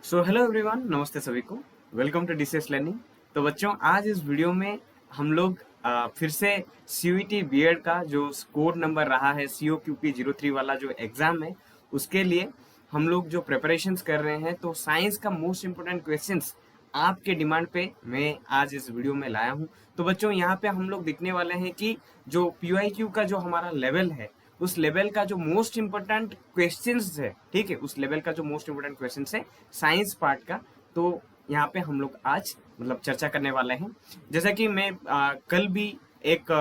So hello everyone, नमस्ते सभी को। Welcome to DCS learning. तो बच्चों, आज इस वीडियो में हम लोग फिर से सीयूईटी बीएड का जो स्कोर नंबर रहा है COQP03 वाला जो एग्जाम है, उसके लिए हम लोग जो प्रिपरेशंस कर रहे हैं। तो साइंस का मोस्ट इम्पोर्टेंट क्वेश्चंस आपके डिमांड पे मैं आज इस वीडियो में लाया हूँ। तो बच्चों, यहाँ पे हम लोग देखने वाले हैं कि जो PYQ का जो हमारा लेवल है, उस लेवल का जो मोस्ट इम्पोर्टेंट क्वेश्चंस है, ठीक है, उस लेवल का जो मोस्ट इम्पोर्टेंट क्वेश्चंस है साइंस पार्ट का, तो यहाँ पे हम लोग आज मतलब चर्चा करने वाले हैं। जैसा कि मैं कल भी एक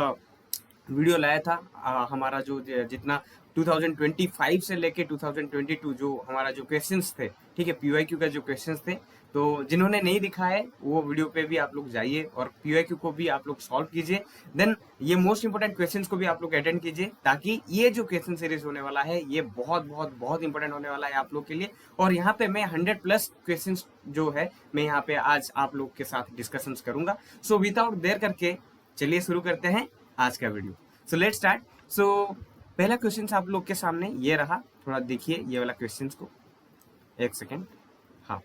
वीडियो लाया था। हमारा जो जितना 2025 से लेके 2022 जो हमारा जो क्वेश्चंस थे, ठीक है, PYQ का जो क्वेश्चंस थे, तो जिन्होंने नहीं दिखा है वो वीडियो पे भी आप लोग जाइए और PYQ को भी आप लोग सॉल्व कीजिए। देन ये मोस्ट इंपोर्टेंट क्वेश्चंस को भी आप लोग अटेंड कीजिए, ताकि ये जो क्वेश्चन सीरीज होने वाला है ये बहुत बहुत बहुत इंपॉर्टेंट होने वाला है आप लोग के लिए। और यहाँ पे मैं 100+ क्वेश्चन जो है मैं यहाँ पे आज आप लोग के साथ डिस्कशन करूंगा। सो विदाउट देर करके चलिए शुरू करते हैं आज का video. So let start. So पहला क्वेश्चन आप लोग के सामने ये रहा, थोड़ा देखिए ये वाला क्वेश्चन को, एक सेकेंड। हाँ,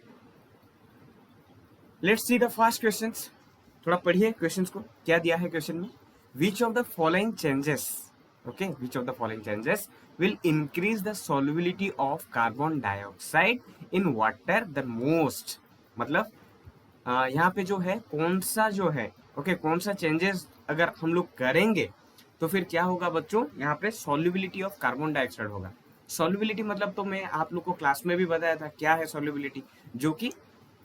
let's see the first question. थोड़ा पढ़िए क्वेश्चन को, क्या दिया है क्वेश्चन में। विच of the following changes, okay, which of the following changes will increase the solubility of carbon dioxide in water the most. मतलब यहाँ पे जो है कौन सा जो है, ओके, कौन सा चेंजेस अगर हम लोग करेंगे तो फिर क्या होगा बच्चों, यहाँ पे सॉल्युबिलिटी ऑफ कार्बन डाइऑक्साइड होगा। सॉल्युबिलिटी मतलब तो मैं आप लोग को क्लास में भी बताया था क्या है सॉल्युबिलिटी, जो कि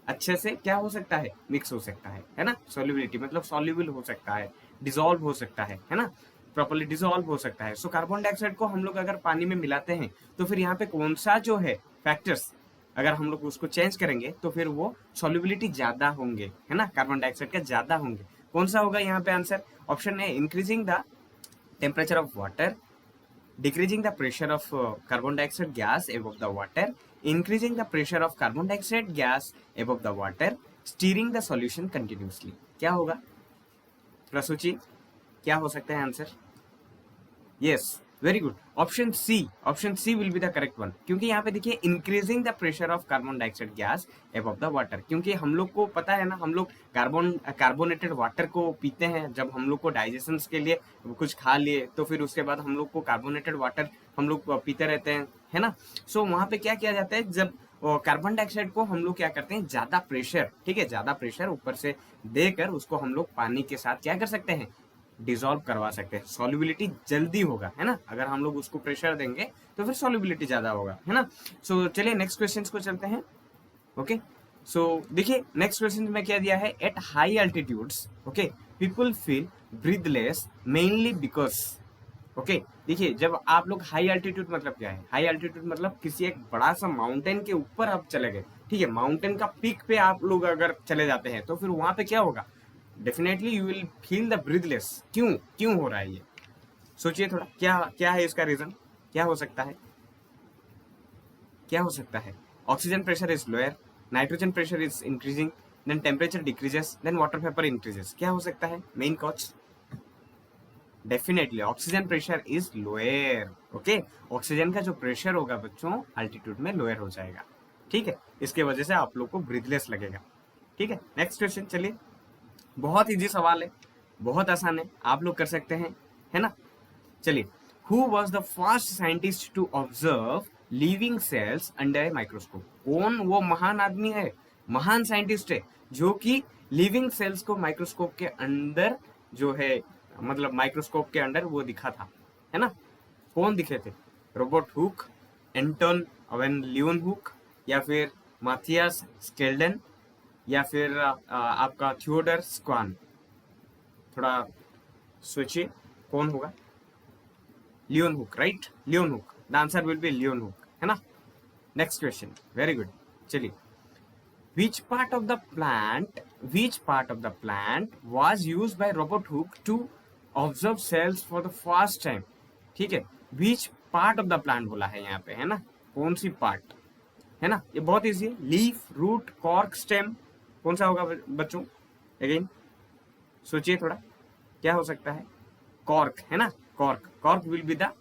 अच्छे से क्या हो सकता है, मिक्स हो सकता है ना। सॉल्युबिलिटी मतलब सॉल्युबल हो सकता है, डिसॉल्व हो सकता है ना, प्रॉपर्ली डिसॉल्व हो सकता है। सो कार्बन डाइऑक्साइड को हम लोग अगर पानी में मिलाते हैं तो फिर यहाँ पे कौन सा जो है फैक्टर्स, अगर हम लोग उसको चेंज करेंगे तो फिर वो सॉल्युबिलिटी ज्यादा होंगे, है ना, कार्बन डाइऑक्साइड का ज्यादा होंगे। कौन सा होगा यहाँ पे आंसर? ऑप्शन है increasing the temperature of water, decreasing the pressure of carbon dioxide gas above the water, increasing the pressure of carbon dioxide gas above the water, stirring the solution continuously। क्या होगा, थोड़ा सोचिए क्या हो सकता है answer. Yes, very good, option C. Option C will be the correct one, क्योंकि यहाँ पे देखिए increasing the pressure of carbon dioxide gas above the water, क्योंकि हम लोग को पता है ना, हम लोग कार्बोनेटेड वाटर को पीते हैं जब हम लोग को डाइजेशन के लिए कुछ खा लिए, तो फिर उसके बाद हम लोग को कार्बोनेटेड वाटर हम लोग पीते रहते हैं, है ना। सो वहां पे क्या किया जाता है, जब कार्बन डाइऑक्साइड को हम लोग क्या करते हैं, ज्यादा प्रेशर, ठीक है, ज्यादा प्रेशर ऊपर से देकर उसको हम लोग पानी के साथ क्या कर सकते हैं, डिसॉल्व करवा सकते हैं। सॉल्युबिलिटी जल्दी होगा, है ना, अगर हम लोग उसको प्रेशर देंगे तो फिर सॉल्युबिलिटी ज्यादा होगा, है ना। सो चलिए नेक्स्ट क्वेश्चन को चलते हैं। ओके, सो देखिए नेक्स्ट क्वेश्चन में क्या दिया है। At high altitudes, okay, people feel breathless mainly because, okay, देखिए जब आप लोग हाई एल्टीट्यूड मतलब क्या है, हाई एल्टीट्यूड मतलब किसी एक बड़ा सा माउंटेन के ऊपर आप चले गए, ठीक है, माउंटेन का पीक पे आप लोग अगर चले जाते हैं तो फिर वहां पे क्या होगा, definitely you will feel the breathless. क्यों क्यों हो रहा है ये, सोचिए थोड़ा, क्या क्या है इसका रीजन, क्या हो सकता है, क्या हो सकता है। Oxygen pressure is lower, nitrogen pressure is increasing, then temperature decreases, then water vapour increases. क्या हो सकता है main cause? Definitely oxygen pressure is lower, okay, oxygen का जो प्रेशर होगा बच्चों अल्टीट्यूड में लोअर हो जाएगा, ठीक है, इसके वजह से आप लोग को ब्रीथलेस लगेगा, ठीक है। नेक्स्ट क्वेश्चन चलिए, बहुत इजी सवाल है, बहुत आसान है, आप लोग कर सकते हैं, है ना। चलिए, who was the first scientist to observe living cells under a microscope. कौन वो महान आदमी है, महान साइंटिस्ट है जो कि लिविंग सेल्स को माइक्रोस्कोप के अंदर जो है, मतलब माइक्रोस्कोप के अंदर वो दिखा था, है ना। कौन दिखे थे? Robert Hooke, Anton van Leeuwenhoek, या फिर माथियास स्केल्डन, या फिर आपका थियोडर स्क्वान। थोड़ा सोचिए कौन होगा। Leeuwenhoek, right, Leeuwenhoek, the answer will be Leeuwenhoek, है ना। Next question, very good. चलिए, which part of the plant, which part of the plant was used by Robert Hooke to observe cells for the first time? ठीक है, which part of the plant बोला है यहाँ पे, है ना, कौन सी पार्ट, है ना, ये बहुत इजी है। लीफ, रूट, कॉर्क, स्टेम, कौन सा होगा बच्चों? अगेन सोचिए थोड़ा, क्या हो सकता है? कॉर्क, है ना, cork, cork will be the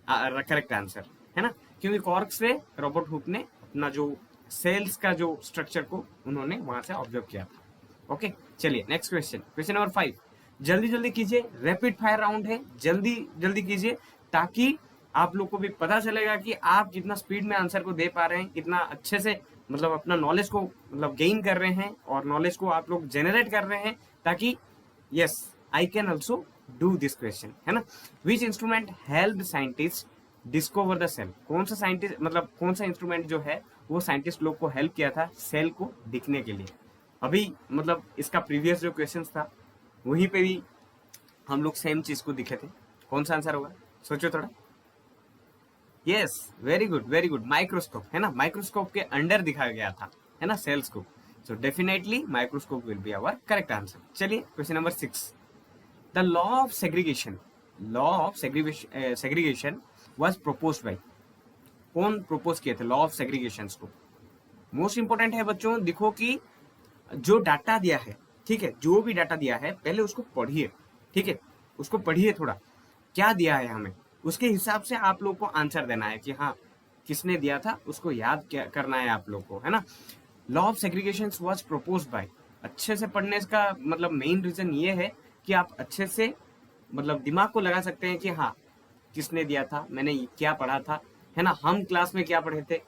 correct answer, है ना, क्योंकि कॉर्क से रॉबर्ट हुक ने अपना जो सेल्स का जो स्ट्रक्चर को उन्होंने वहां से ऑब्जर्व किया था। ओके, चलिए नेक्स्ट क्वेश्चन, क्वेश्चन नंबर 5। जल्दी जल्दी कीजिए, रैपिड फायर राउंड है, जल्दी जल्दी कीजिए ताकि आप लोग को भी पता चलेगा कि आप कितना स्पीड में आंसर को दे पा रहे हैं, कितना अच्छे से मतलब अपना नॉलेज को मतलब गेन कर रहे हैं और नॉलेज को आप लोग जनरेट कर रहे हैं, ताकि yes I can also do this question, है ना। Which instrument help scientist discover the cell? कौन सा साइंटिस्ट मतलब कौन सा इंस्ट्रूमेंट जो है वो साइंटिस्ट लोग को हेल्प किया था सेल को दिखने के लिए? अभी मतलब इसका प्रीवियस जो क्वेश्चन था वहीं पे भी हम लोग सेम चीज को दिखे थे। कौन सा आंसर होगा, सोचो थोड़ा। Yes, very good very good, microscope, है ना। माइक्रोस्कोप के अंडर दिखाया गया था, है ना, सेल्स को। So definitely microscope will be our correct answer. चलिए question number 6। The law of segregation was proposed by? कौन प्रपोज किए थे लॉ ऑफ सेग्रीगेशन को? मोस्ट इंपोर्टेंट है बच्चों, देखो कि जो डाटा दिया है, ठीक है, जो भी डाटा दिया है पहले उसको पढ़िए, ठीक है, उसको पढ़िए थोड़ा, क्या दिया है हमें, उसके हिसाब से आप लोग को आंसर देना है कि हाँ किसने दिया था, उसको याद क्या करना है आप लोग को, है ना। Law of segregation was proposed bye, अच्छे से पढ़ने का मतलब मेन रीजन ये है कि आप अच्छे से मतलब दिमाग को लगा सकते हैं कि हाँ किसने दिया था, मैंने क्या पढ़ा था, है ना, हम क्लास में क्या पढ़े थे,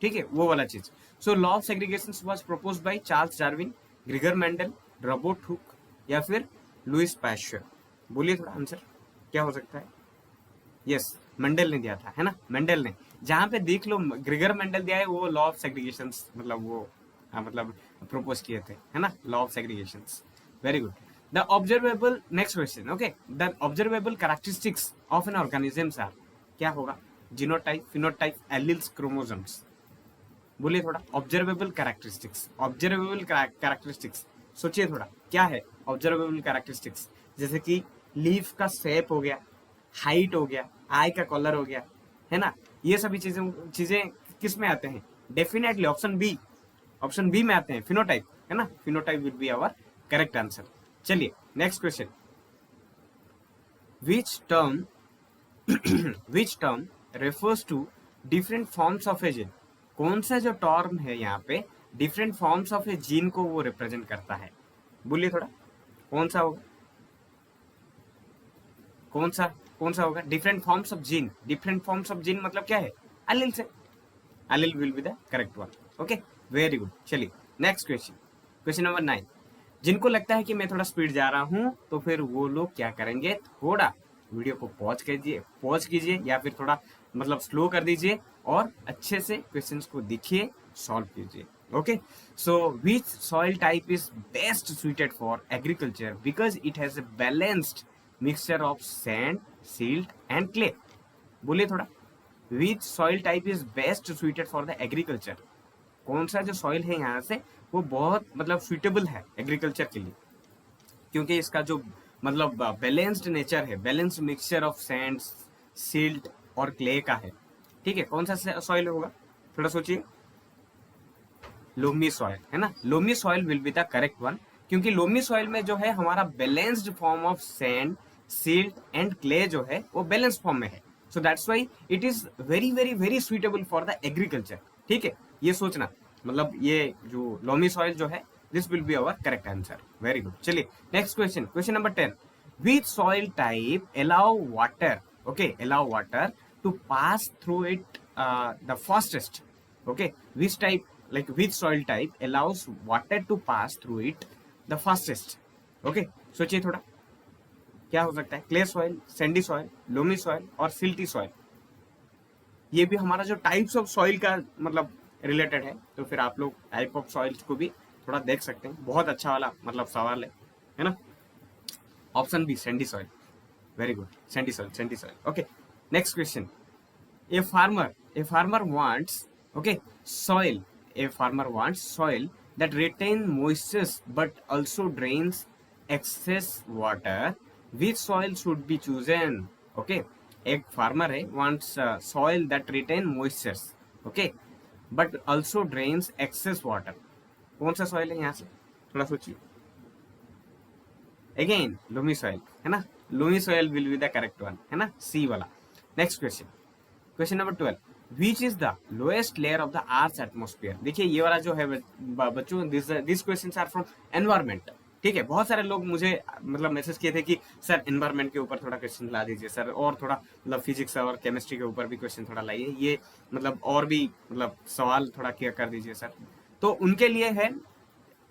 ठीक है, वो वाला चीज। So law of segregation was proposed by Charles Darwin, Gregor Mendel, Robert Hooke या फिर लुइस पैश्चर? बोलिए थोड़ा आंसर क्या हो सकता है। यस, मेंडल ने दिया था, है ना, मेंडल ने। जहां पे देख लो ग्रेगर मेंडल दिया है वो लॉ ऑफ सेग्रीगेशन मतलब वो मतलब प्रपोज किए थे, है ना, law of segregation. Very good. The observable, next question, okay, the observable characteristics of an organism are? क्या होगा, जीनोटाइप, फिनोटाइप, एलील्स, क्रोमोसोम्स? बोलिए थोड़ा। ऑब्जर्वेबल कैरेक्टरिस्टिक्स, ऑब्जर्वेबल कैरेक्टरिस्टिक्स, सोचिए थोड़ा क्या है ऑब्जर्वेबल कैरेक्टरिस्टिक्स। जैसे कि लीफ का शेप हो गया, हाइट हो गया, आई का कलर हो गया, है ना, ये सभी चीजें चीजें किस में आते हैं? Definitely option B, option B में आते हैं, फिनोटाइप, है ना, phenotype will be our correct answer. चलिए next question. Which term which term refers to different forms of a gene? कौन सा जो टर्म है यहाँ पे different forms of a gene को वो रिप्रेजेंट करता है? बोलिए थोड़ा, कौन सा होगा, कौन सा कौन सा होगा? Different forms of gene, different forms of gene मतलब क्या है? एलील से, allele will be the correct one. Okay, very good. चलिए नेक्स्ट क्वेश्चन, क्वेश्चन नंबर 9। जिनको लगता है कि मैं थोड़ा स्पीड जा रहा हूं तो फिर वो लोग क्या करेंगे, थोड़ा वीडियो को पॉज कीजिए या फिर थोड़ा मतलब स्लो कर दीजिए और अच्छे से क्वेश्चंस को देखिए, सॉल्व कीजिए। Okay, so which soil type is best suited for agriculture because it has a balanced mixture of sand, silt and clay? बोलिए थोड़ा, विच soil type is best suited for the agriculture? कौन सा जो soil है यहाँ से वो बहुत मतलब सुइटेबल है एग्रीकल्चर के लिए, क्योंकि इसका जो मतलब बैलेंस्ड नेचर है, balanced mixture of sand, silt और क्ले का है, ठीक है। कौन सा सॉइल होगा, थोड़ा सोचिए। लोमी सॉइल, है ना, loamy soil will be the correct one, क्योंकि लोमी सॉइल में जो है हमारा balanced form of sand, silt and clay जो है वो बैलेंस फॉर्म में है। So that's why it is very very very suitable for the agriculture, ठीक है, ये सोचना, मतलब ये जो लोमी सॉइल जो है this will be our correct answer. Very good. चलिए next question, question number 10। Which soil type allow water, okay, allow water to pass through it the fastest? Okay, which type, like which soil type allows water to pass through it the fastest? okay, सोचिए थोड़ा क्या हो सकता है, clay soil, sandy soil, loamy soil और silty soil? ये भी हमारा जो टाइप्स ऑफ सॉइल का मतलब रिलेटेड है, तो फिर आप लोग टाइप ऑफ सॉइल्स को भी थोड़ा देख सकते हैं। बहुत अच्छा वाला मतलब सवाल है ना। Option B, sandy soil, very good, sandy soil, sandy soil. Okay, next question. a farmer wants, okay, soil, a farmer wants soil that retain moisture but also drains excess water. Which soil should be chosen? Okay, एक farmer है wants soil that retain moisture, okay, but also drains excess water. कौन सा soil है यहाँ से, थोड़ा सोचिए। Again loamy soil, है ना, loamy soil will be the correct one, है ना, सी वाला। Next question, question number 12। Which is the lowest layer of the earth atmosphere. देखिए ये वाला जो है बच्चों, this questions are from environment. ठीक है, बहुत सारे लोग मुझे मतलब मैसेज किए थे कि सर एनवायरमेंट के ऊपर थोड़ा क्वेश्चन ला दीजिए सर, और थोड़ा मतलब फिजिक्स और केमिस्ट्री के ऊपर भी क्वेश्चन थोड़ा लाइए, ये मतलब और भी मतलब सवाल थोड़ा क्लियर कर दीजिए सर। तो उनके लिए है,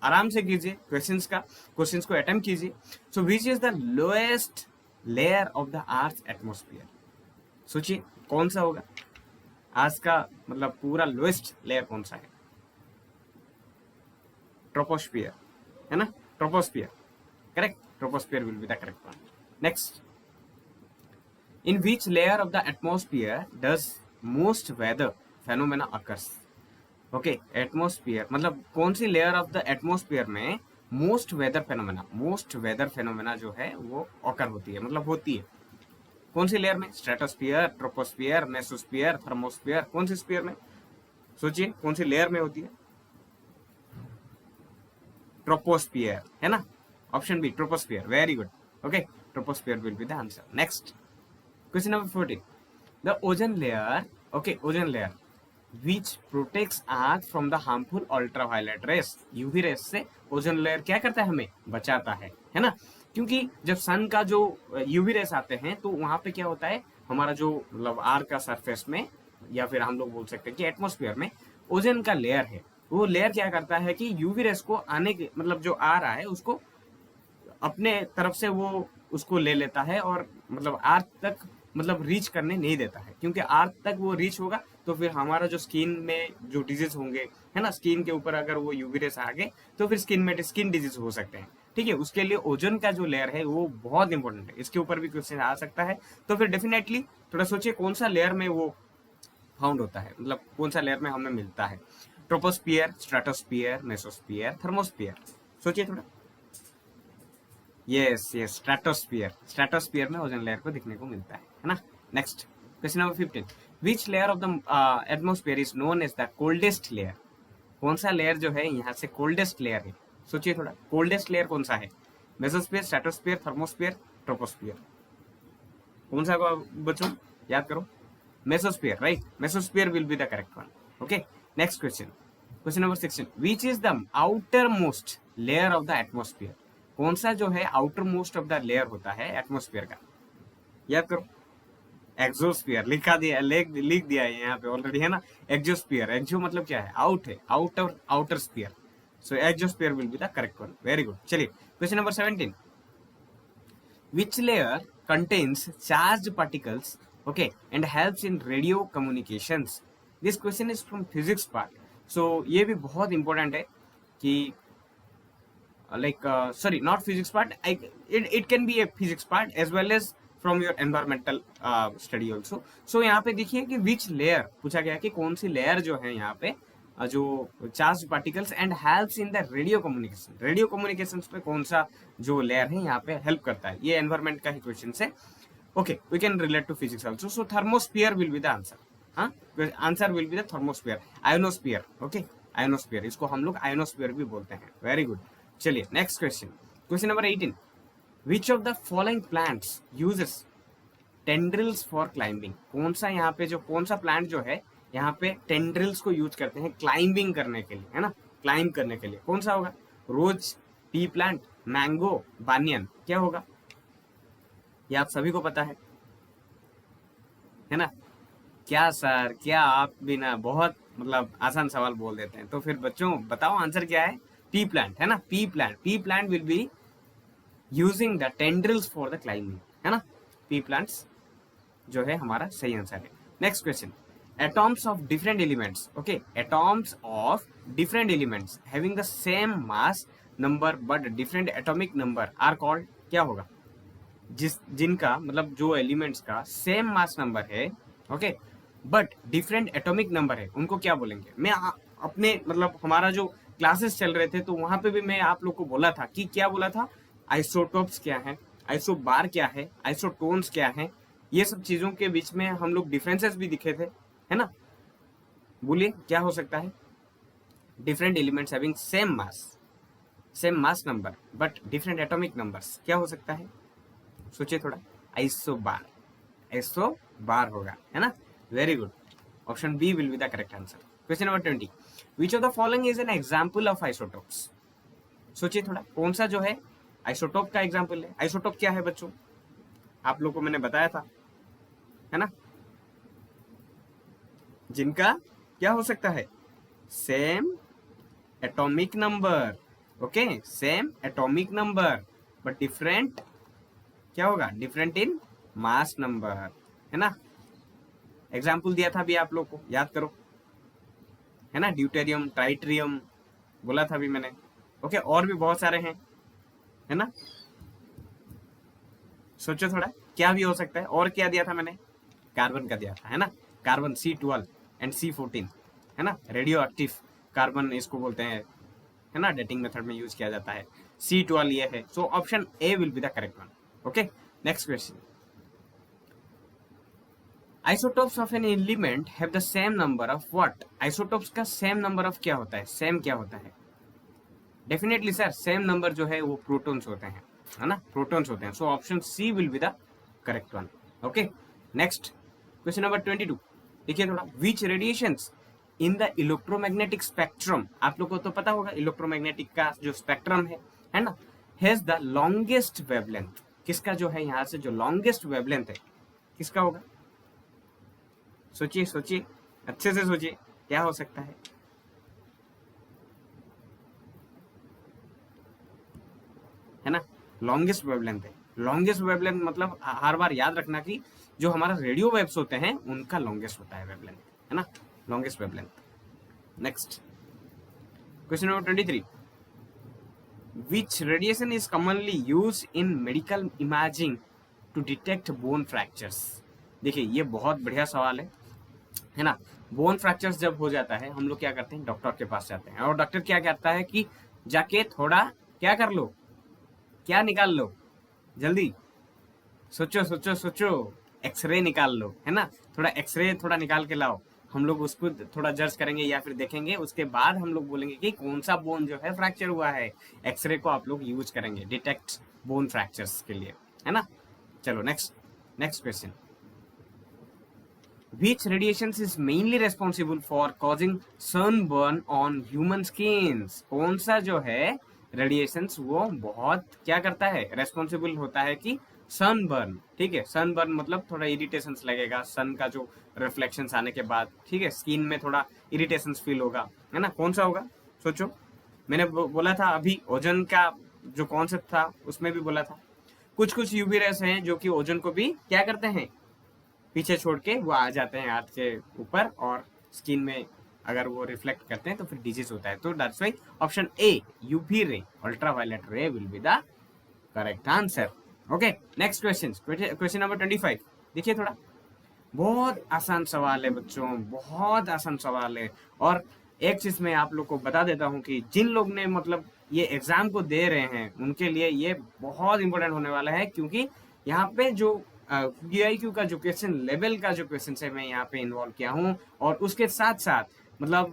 आराम से कीजिए क्वेश्चंस को अटेम्प्ट कीजिए। So which is the lowest layer of the earth atmosphere. सोचिए कौन सा होगा आज का मतलब पूरा लोएस्ट लेयर कौन सा है। ट्रोपोस्फियर है ना, troposphere correct, troposphere will be the correct one. Next, in which layer of the atmosphere does most weather phenomena occurs. Okay, atmosphere मतलब कौन सी लेयर ऑफ द एटमोस्फियर में मोस्ट वेदर फेनोमेना जो है वो ऑकर होती है, मतलब होती है। कौन सी लेयर में? स्ट्रेटोस्फियर, ट्रोपोस्फियर, मेसोस्फियर, थर्मोस्फियर, कौन सी स्फीयर में? सोचिए कौन सी लेयर में होती है? ट्रोपोस्फियर है ना, option B troposphere, very good. Okay, troposphere will be the answer. Next question number 14, the ozone layer, okay ozone layer which protects earth from the harmful ultraviolet rays. UV rays से ozone layer क्या करता है, हमें बचाता है ना। क्योंकि जब सन का जो यूवी रेस आते हैं तो वहां पे क्या होता है, हमारा जो मतलब आर्थ का सरफेस में, या फिर हम लोग बोल सकते हैं कि एटमोस्फियर में ओजोन का लेयर है, वो लेयर क्या करता है कि यूवी रेस को आने के मतलब जो आ रहा है उसको अपने तरफ से वो उसको ले लेता है, और मतलब अर्थ तक मतलब रीच करने नहीं देता है। क्योंकि अर्थ तक वो रीच होगा तो फिर हमारा जो स्किन में जो डिजीज होंगे है ना, स्किन के ऊपर अगर वो यूवी रेस आ गए तो फिर स्किन डिजीज हो सकते हैं। ठीक है, उसके लिए ओजोन का जो लेयर है वो बहुत इंपॉर्टेंट है, इसके ऊपर भी क्वेश्चन आ सकता है। तो फिर डेफिनेटली थोड़ा सोचिए कौन सा लेयर में वो फाउंड होता है, मतलब कौन सा लेयर में हमें मिलता है। ट्रोपोस्फियर, स्ट्रेटोस्फियर, मेसोस्फियर, थर्मोस्फियर, सोचिए थोड़ा। यस यस, स्ट्रेटोस्फियर में ओजोन लेयर को दिखने को मिलता है ना। Next question number 15, which layer of the atmosphere is known as the coldest layer. कौन सा लेयर जो है यहाँ से कोल्डेस्ट लेयर है, सोचिए थोड़ा, कोल्डेस्ट लेयर कौन सा है? मेसोस्फियर, स्ट्रेटोस्फियर, थर्मोस्फियर, ट्रोपोस्फियर, कौन सा होगा बच्चों, याद करो। Mesosphere, right, mesosphere will be the correct one. Okay, next question number 16, which is the outer most layer of the atmosphere. कौन सा जो है outer most of the layer होता है एटमोस्फियर का, याद करो। एक्सोस्फियर लिख दिया है यहाँ पे ऑलरेडी है ना। एक्सोस्फियर, एक्सो मतलब क्या है, आउट है, outer sphere. So exosphere will be the correct one, very good. चलिए question number 17, which layer contains charged particles, okay, and helps in radio communications। this question is from physics part, so ये भी बहुत important है कि like sorry, not physics part, it can be a physics part as well as from your environmental study also। so यहाँ पे देखिए कि which layer पूछा गया कि कौन सी लेयर जो है यहाँ पे जो charge particles and helps in the radio communication पे कौन सा जो लेयर है यहाँ पे हेल्प करता है। ये एनवायरमेंट का ही क्वेश्चन है। Okay, we can relate to physics also. So thermosphere will be the answer. हाँ, answer will be the thermosphere. Ionosphere, okay, ionosphere, इसको हम लोग आयोनोस्फियर भी बोलते हैं। Very good. चलिए next question number 18, which of the following plants uses tendrils for climbing. कौन सा प्लांट जो है यहाँ पे टेंड्रिल्स को यूज करते हैं क्लाइंबिंग करने के लिए, है ना, क्लाइंब करने के लिए। कौन सा होगा? रोज, पी प्लांट, मैंगो, बानियन, क्या होगा? ये आप सभी को पता है ना। क्या सर, क्या आप भी ना बहुत मतलब आसान सवाल बोल देते हैं। तो फिर बच्चों बताओ आंसर क्या है? पी प्लांट है ना, P plant will be using the tendrils for the climbing, है ना। पी प्लांट्स जो है हमारा सही आंसर है। Next question, atoms of different elements, okay, atoms of different elements having the same mass number but different atomic number are called, क्या होगा? जिनका मतलब जो एलिमेंट्स का सेम मास नंबर है, okay, but different atomic number है, उनको क्या बोलेंगे? मैं अपने मतलब हमारा जो क्लासेस चल रहे थे तो वहां पे भी मैं आप लोग को बोला था कि क्या बोला था, आइसोटोप्स क्या है, आइसोबार क्या है, आइसोटोन्स क्या है, ये सब चीजों के बीच में हम लोग डिफरेंसेस भी दिखे थे, है ना। बोलिए क्या हो सकता है? Different elements having same mass number but different atomic numbers, क्या हो सकता है? सोचिए थोड़ा। आइसोबार होगा, है ना। Very good. Option B will be the correct answer. Question number 20, which of the following is an example of isotopes. सोचिए थोड़ा, कौन सा जो है आइसोटोप का एग्जाम्पल है। आइसोटोप क्या है बच्चों, आप लोग को मैंने बताया था, है ना, जिनका क्या हो सकता है, same atomic number, okay, same atomic number but different, क्या होगा, डिफरेंट इन मास नंबर, है ना। एग्जाम्पल दिया था अभी आप लोग को, याद करो, है ना, ड्यूटेरियम, ट्राइट्रियम बोला था अभी मैंने, ओके, और भी बहुत सारे हैं, है ना। सोचो थोड़ा, क्या भी हो सकता है, और क्या दिया था मैंने, कार्बन का दिया था, है ना, कार्बन C12 एंड C14, है ना, रेडियो एक्टिव कार्बन इसको बोलते हैं, है ना, डेटिंग मेथड में यूज किया जाता है। C12 ये है, so option A will be the correct one. Okay, next question, isotopes of an element have the same number of what. Isotopes का सेम नंबर ऑफ क्या होता है, सेम क्या होता है, डेफिनेटली सर सेम नंबर जो है वो प्रोटॉन्स होते हैं, है ना, प्रोटॉन्स होते हैं, so option C will be the correct one. Okay, next question number 22, देखिए थोड़ा, which radiations in the electromagnetic spectrum, आप लोग को तो पता होगा इलेक्ट्रोमैग्नेटिक का जो स्पेक्ट्रम है ना, हैज द लॉन्गेस्ट वेवलेंथ, किसका जो है यहाँ से जो लॉन्गेस्ट वेवलेंथ है किसका होगा, सोचिए सोचिए, अच्छे से सोचिए, क्या हो सकता है ना, लॉन्गेस्ट वेवलेंथ है। लॉन्गेस्ट वेवलेंथ मतलब हर बार याद रखना कि जो हमारा रेडियो वेव्स होते हैं उनका लॉन्गेस्ट होता है वेवलेंथ, है ना, longest wavelength. Next question number 23, which radiation is commonly use in medical imaging to detect bone fractures. देखिए ये बहुत बढ़िया सवाल है ना। बोन फ्रैक्चर्स जब हो जाता है हम लोग क्या करते हैं, डॉक्टर के पास जाते हैं, और डॉक्टर क्या कहता है कि जाके थोड़ा क्या कर लो, क्या निकाल लो, जल्दी सोचो सोचो सोचो, एक्सरे निकाल लो, है ना, थोड़ा एक्सरे थोड़ा निकाल के लाओ, हम लोग उसको थोड़ा जज करेंगे या फिर देखेंगे, उसके बाद हम लोग बोलेंगे कि कौन सा बोन जो है फ्रैक्चर हुआ है। एक्सरे को आप लोग यूज करेंगे डिटेक्ट बोन फ्रैक्चर्स के लिए, है ना। चलो next next question, which radiations is mainly responsible for causing sunburn on human skins। कौन सा जो है रेडिएशंस वो बहुत क्या करता है, रेस्पॉन्सिबल होता है कि सनबर्न, ठीक है, सनबर्न मतलब थोड़ा इरिटेशंस लगेगा सन का जो रिफ्लेक्शंस आने के बाद, ठीक है, स्किन में थोड़ा इरिटेशंस फील होगा, है ना, कौन सा होगा, सोचो। मैंने बोला था अभी ओजोन का जो कॉन्सेप्ट था उसमें भी बोला था, कुछ कुछ यूवी रेस हैं जो कि ओजोन को भी क्या करते हैं, पीछे छोड़ के वो आ जाते हैं अर्थ के ऊपर, और स्किन में अगर वो रिफ्लेक्ट करते हैं तो फिर डिजीज होता है। तो that's why option A UV ray, ultraviolet रे will be the correct answer. Okay, next question, question number 25, देखिए थोड़ा, बहुत आसान सवाल है बच्चों, बहुत आसान सवाल है, और एक चीज मैं आप लोग को बता देता हूँ कि जिन लोग ने मतलब ये एग्जाम को दे रहे हैं उनके लिए ये बहुत इंपॉर्टेंट होने वाला है, क्योंकि यहाँ पे जो PIQ का जो क्वेश्चन लेवल का जो क्वेश्चन है मैं यहाँ पे इन्वॉल्व किया हूँ, और उसके साथ साथ मतलब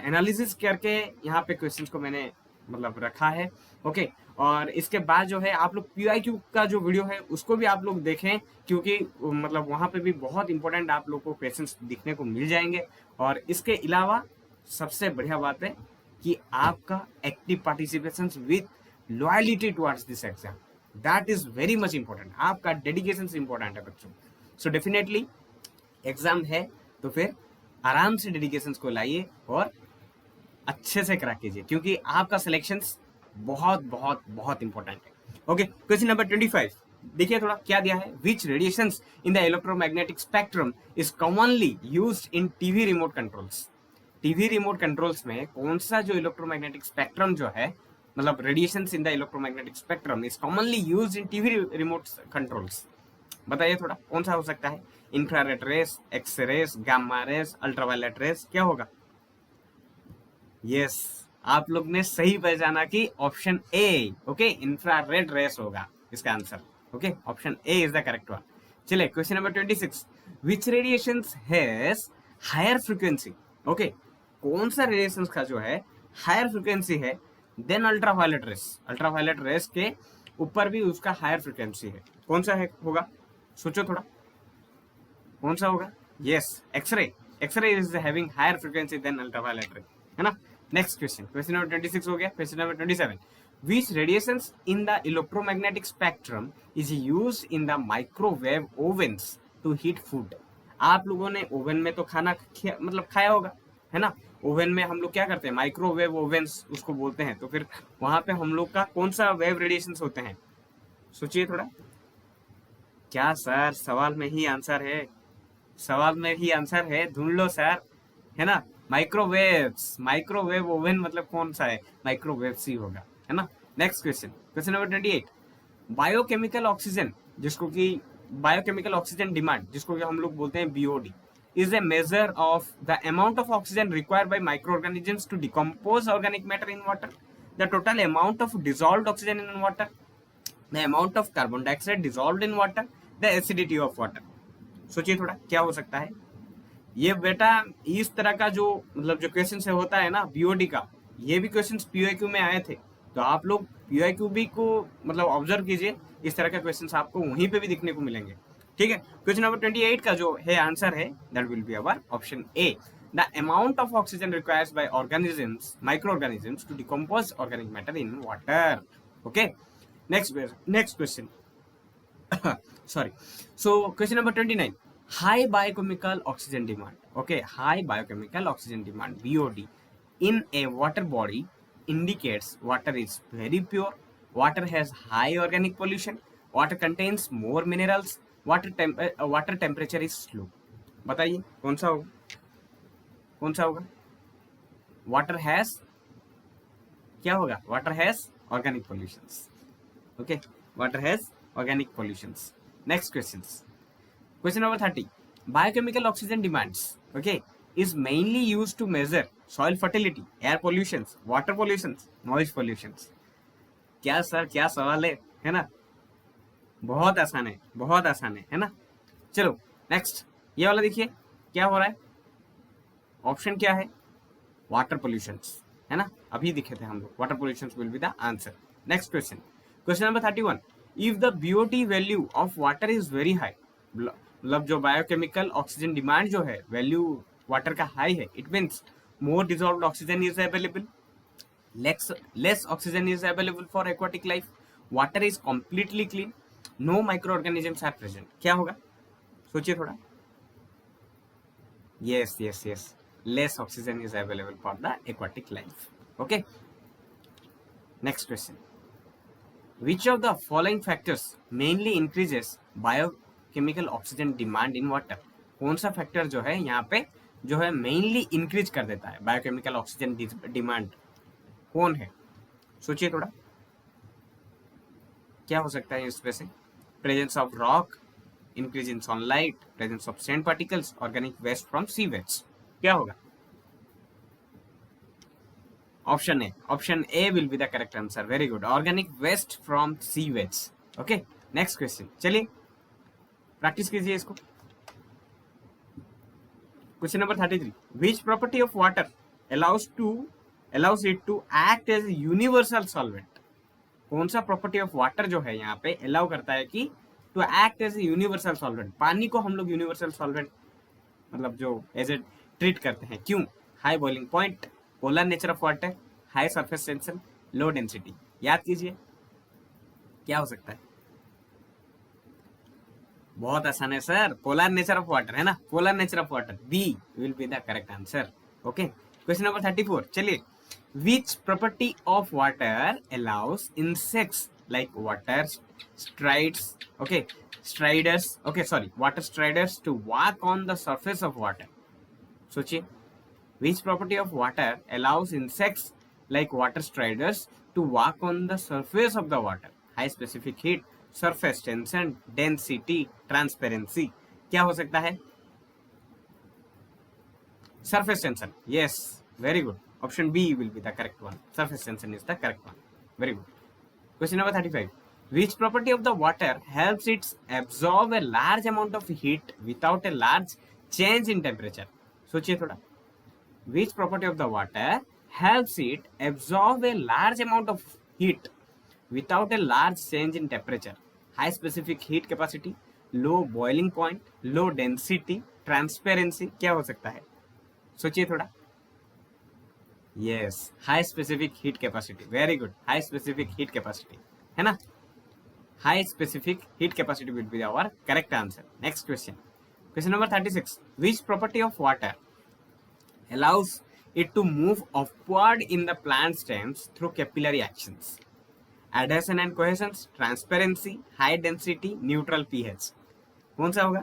एनालिसिस करके यहाँ पे क्वेश्चंस को मैंने मतलब रखा है। ओके, और इसके बाद जो है आप लोग PIQ का जो वीडियो है उसको भी आप लोग देखें, क्योंकि मतलब वहाँ पे भी बहुत इंपॉर्टेंट आप लोग को क्वेश्चंस दिखने को मिल जाएंगे। और इसके अलावा सबसे बढ़िया बात है कि आपका active participation with loyalty towards this exam, that is very much important, आपका डेडिकेशन इंपॉर्टेंट है बच्चों। सो डेफिनेटली एग्जाम है तो फिर आराम से डेडिकेशन को लाइए और अच्छे से क्रैक कीजिए, क्योंकि आपका सिलेक्शन बहुत बहुत बहुत इंपॉर्टेंट है। ओके, क्वेश्चन नंबर 25, देखिए थोड़ा क्या दिया है, which radiations in the electromagnetic spectrum is commonly used in TV remote controls. TV remote controls में कौन सा जो इलेक्ट्रोमैग्नेटिक स्पेक्ट्रम जो है, मतलब radiations in the electromagnetic spectrum is commonly used in TV remote controls, बताइए थोड़ा कौन सा हो सकता है, infrared rays, X rays, gamma rays, ultraviolet rays, क्या होगा। यस, आप लोग ने सही पहचाना कि option A, okay, infrared race होगा इसका answer. Okay, option A is the correct one. चलिए question number 26, which radiations has higher frequency. Okay, कौन सा रेडिएशंस का जो है हायर फ्रीक्वेंसी है then ultraviolet rays. Ultraviolet rays के ऊपर भी उसका हायर फ्रीक्वेंसी है, कौन सा है होगा, सोचो थोड़ा, कौन सा होगा। Yes, X-ray. X-ray is having higher frequency than ultraviolet ray, है ना। नेक्स्ट क्वेश्चन, क्वेश्चन नंबर 26 हो गया। Question number 27, which radiations in the electromagnetic spectrum is used in the microwave ovens to heat food। आप लोगों ने oven में तो खाना मतलब खाया होगा, है ना। ओवन में हम लोग क्या करते हैं, माइक्रोवेव ओवेंस उसको बोलते हैं। तो फिर वहां पे हम लोग का कौन सा वेव रेडिएशंस होते हैं, सोचिए थोड़ा। क्या सर सवाल में ही आंसर है, सवाल में ही आंसर है, ढूंढ लो सर, है ना। माइक्रोवेव्स, माइक्रोवेव ओवन मतलब कौन सा है, माइक्रोवेव सी होगा, है ना। Next question, question number 28, biochemical oxygen जिसको कि बायोकेमिकल ऑक्सीजन डिमांड जिसको कि हम लोग बोलते हैं BOD is a measure of the amount of oxygen required by microorganisms to decompose organic matter in water, the total amount of dissolved oxygen in water, the amount of carbon dioxide dissolved in water, the acidity of water। सोचिए थोड़ा क्या हो सकता है ये बेटा। इस तरह का जो मतलब जो क्वेश्चन से होता है ना बीओडी का, ये भी क्वेश्चन पीओक्यू में आए थे। तो आप लोग पीओक्यू भी को मतलब ऑब्जर्व कीजिए, इस तरह का क्वेश्चन आपको वहीं पे भी दिखने को मिलेंगे, ठीक है। क्वेश्चन नंबर 28 का जो है आंसर है that will be our option A, the amount of oxygen requires by organisms micro organisms to decompose organic matter in water. Okay, next question sorry, so question number 29, high biochemical oxygen demand, okay, high biochemical oxygen demand BOD in a water body indicates water is very pure, water has high organic pollution, water contains more minerals, water temperature is slow। बताइए कौन सा होगा, कौन सा होगा। Water has क्या होगा, water has organic pollutions, okay, water has organic pollutions। Next questions, question number 30, biochemical oxygen demands, okay, is mainly used to measure soil fertility, air pollutions, water pollutions, noise pollutions। क्या sir क्या सवाल है ना, बहुत आसान है, बहुत आसान है ना। चलो नेक्स्ट, ये वाला देखिए क्या हो रहा है, ऑप्शन क्या है, वाटर पोल्यूशंस, है ना, अभी दिखे थे हम लोग, water pollutions will be the answer. Next question, question number 31, if the BOD value of water is very high, मतलब जो बायोकेमिकल ऑक्सीजन डिमांड जो है वैल्यू वाटर का हाई है, it means more dissolved oxygen is available, less oxygen is available for aquatic life, water is completely clean, no micro organisms are present. क्या होगा, सोचिए थोड़ा। Yes yes yes, less oxygen is available for the aquatic life. Okay, next question, which of the following factors mainly increases biochemical oxygen demand in water। कौन सा factor जो है यहाँ पे जो है मेनली इंक्रीज कर देता है बायोकेमिकल ऑक्सीजन डिमांड, कौन है, सोचिए थोड़ा। क्या हो सकता है इसमें से, presence of rock, increase in sunlight, presence of sand particles, organic waste from sewage. क्या होगा, option A, option A will be the correct answer, very good, organic waste from sewage. Okay, next question, चलिए practice कीजिए इसको। Question number 33, which property of water allows it to act as a universal solvent। कौन सा property of water जो है यहाँ पे allow करता है कि to act as a universal solvent, पानी को हम लोग यूनिवर्सल सॉल्वेंट मतलब जो एज ए ट्रीट करते हैं, क्यों, high boiling point, polar nature of water, high surface tension, low density. याद कीजिए क्या हो सकता है, बहुत आसान है sir, polar nature of water, है ना, polar nature of water, B will be the correct answer. Okay, question number 34, चलिए, which property of water allows insects like water strides, okay, striders, okay sorry, water striders to walk on the surface of water. सोचिए, which property of water allows insects like water striders to walk on the surface of the water, high specific heat, surface tension, density, transparency। क्या हो सकता है, surface tension, yes, very good, option B will be the correct one, surface tension is the correct one, very good। Question number 35, which property of the water helps it absorb a large amount of heat without a large change in temperature। सोचिए थोड़ा, which property of the water helps it absorb a large amount of heat without a large change in temperature, high specific heat capacity, low boiling point, low density, transparency। क्या हो सकता है, सोचिए थोड़ा। Yes, high specific heat capacity, very good, high specific heat capacity, है ना। High specific heat capacity will be our correct answer. Next question, question number 36, which property of water allows it to move upward in the plant stems through capillary actions? Adhesion and cohesion, transparency, high density, neutral pH. कौन सा होगा?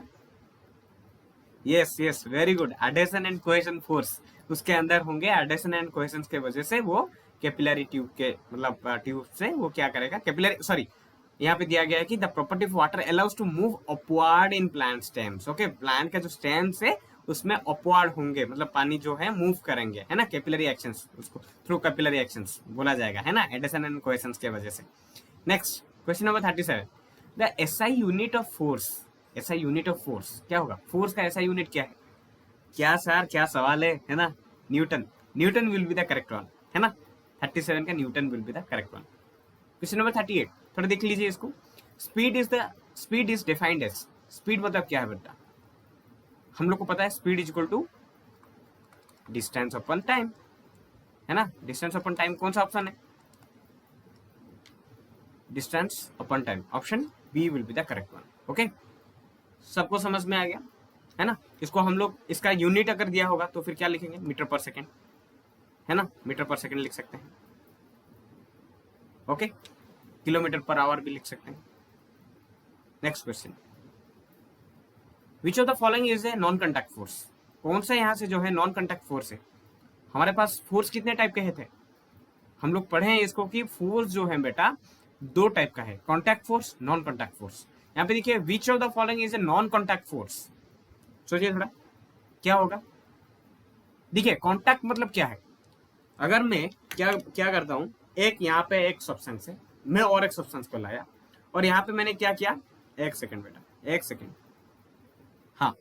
Yes yes, very good, adhesion and cohesion force उसके अंदर होंगे। Adhesion and cohesion के वजह से वो कैपिलरी ट्यूब के मतलब ट्यूब से वो क्या करेगा, कैपिलरी सॉरी यहाँ पे दिया गया है कि the property of water allows to move upward in plant stems. Okay, plant का जो स्टेम्स है उसमें अपवर्ड होंगे, मतलब पानी जो है मूव करेंगे, है ना, कैपिलरी एक्शंस, उसको थ्रू कैपिलरी एक्शंस बोला जाएगा, है ना, एडिशन एंड कोहेशन के वजह से। Next question number 37, the SI unit of force, SI unit of force क्या होगा? फोर्स का एसआई यूनिट क्या है? क्या सर, क्या सवाल है ना? Newton, Newton will be the correct one, है ना। 37 का Newton will be the correct one. Question number 38, थोड़ा देख लीजिए इसको। Speed is defined as, speed मतलब क्या है बेटा? हम लोग को पता है speed is equal to distance upon time, है ना। डिस्टेंस अपॉन टाइम कौन सा ऑप्शन है? Distance upon time, option B will be the correct one. Okay, सबको समझ में आ गया, है ना। इसको हम लोग, इसका यूनिट अगर दिया होगा तो फिर क्या लिखेंगे? मीटर पर सेकेंड, है ना, मीटर पर सेकेंड लिख सकते हैं। ओके, किलोमीटर पर आवर भी लिख सकते हैं। Next question, which of the following is a non contact force? कौन सा यहाँ से जो है नॉन कंटैक्ट फोर्स है? हमारे पास फोर्स कितने टाइप के थे? हम लोग पढ़े हैं इसको कि फोर्स जो है बेटा दो टाइप का है, contact force, non contact force. यहाँ पे देखिए, विच of the following is a non contact force, सोचिए थोड़ा क्या होगा। देखिए, कॉन्टैक्ट मतलब क्या है? अगर मैं क्या क्या करता हूं, एक यहाँ पे एक सब्सटेंस है, मैं और एक सब्सटेंस को लाया और यहाँ पे मैंने क्या किया, एक सेकंड बेटा, एक सेकंड, हाँ,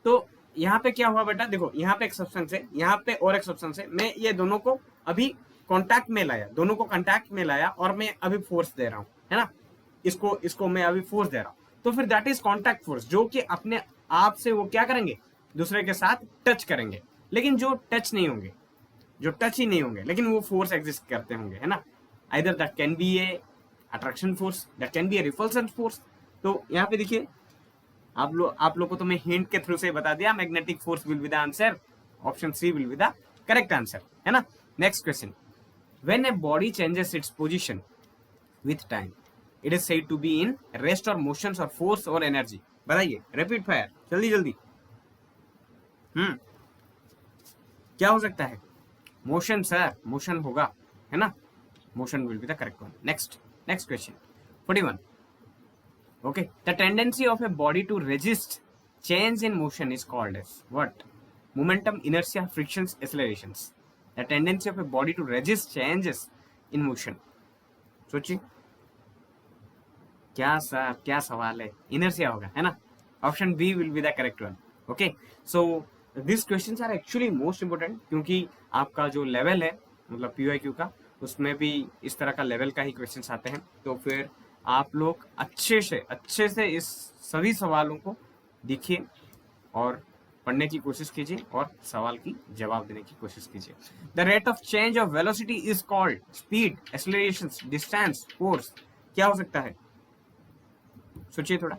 तो यहाँ पे क्या हुआ बेटा, देखो यहाँ पे एक सब्सटेंस है, यहाँ पे और एक सब्सटेंस है, मैं ये दोनों को अभी कॉन्टैक्ट में लाया, दोनों को कॉन्टैक्ट में लाया और मैं अभी फोर्स दे रहा हूँ, है ना, इसको मैं अभी फोर्स दे रहा हूँ, तो फिर दैट इज कॉन्टैक्ट फोर्स, जो कि अपने आप से वो क्या करेंगे, दूसरे के साथ टच करेंगे, लेकिन जो टच नहीं होंगे, जो टच ही नहीं होंगे, लेकिन वो फोर्स एग्जिस्ट करते होंगे, है ना। Either that can be A attraction force, that can be A repulsion force. तो यहाँ पे देखिए, आप लोग को तो मैं हिंट के थ्रू से बता दिया, magnetic force will be the answer, option C will be the correct answer, है ना। Next question, when a body changes its position with time, it is said to be in rest और motion और force और energy. बताइए, rapid fire, जल्दी जल्दी। क्या हो सकता है? मोशन सर, मोशन होगा, है ना, motion will be the correct one. Next question 41, okay, the tendency of a body to resist change in motion is called as what? Momentum, inertia, frictions, accelerations. The tendency of a body to resist changes in motion, सोचिए क्या sir, क्या सवाल है? Inertia होगा, है ना, option B will be the correct one. Okay, so this questions are actually most important, क्योंकि आपका जो लेवल है मतलब PYQ का, उसमें भी इस तरह का लेवल का ही क्वेश्चंस आते हैं, तो फिर आप लोग अच्छे से इस सभी सवालों को देखिए और पढ़ने की कोशिश कीजिए और सवाल की जवाब देने की कोशिश कीजिए। The rate of change of velocity is called speed, acceleration, distance, force. क्या हो सकता है? सोचिए थोड़ा।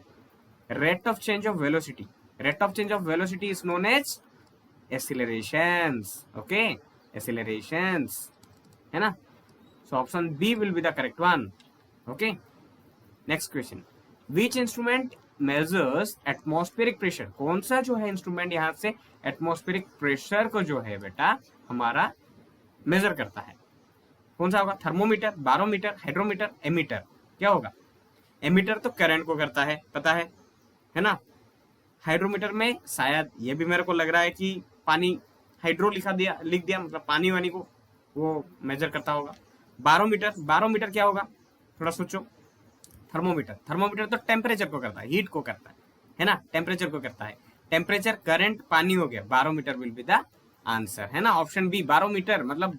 Rate of change of velocity, rate of change of velocity is known as accelerations. Okay, accelerations, है ना, so option B will be the correct one. Okay, next question, which instrument measures atmospheric pressure? कौन सा जो है instrument यहाँ से atmospheric pressure को जो है बेटा हमारा मेजर करता है? कौन सा होगा? Thermometer, barometer, hydrometer, ammeter. क्या होगा? एमीटर तो करंट को करता है, पता है ना। हाइड्रोमीटर में शायद ये भी मेरे को लग रहा है कि पानी, हाइड्रो लिख दिया मतलब पानी वानी को वो मेजर करता होगा। बारोमीटर क्या होगा? थोड़ा सोचो। थर्मोमीटर तो टेम्परेचर को करता है, हीट को करता है ना, टेम्परेचर को करता है। टेम्परेचर, करंट, पानी हो गया, barometer will be the answer, है ना, ऑप्शन बी। बारोमीटर मतलब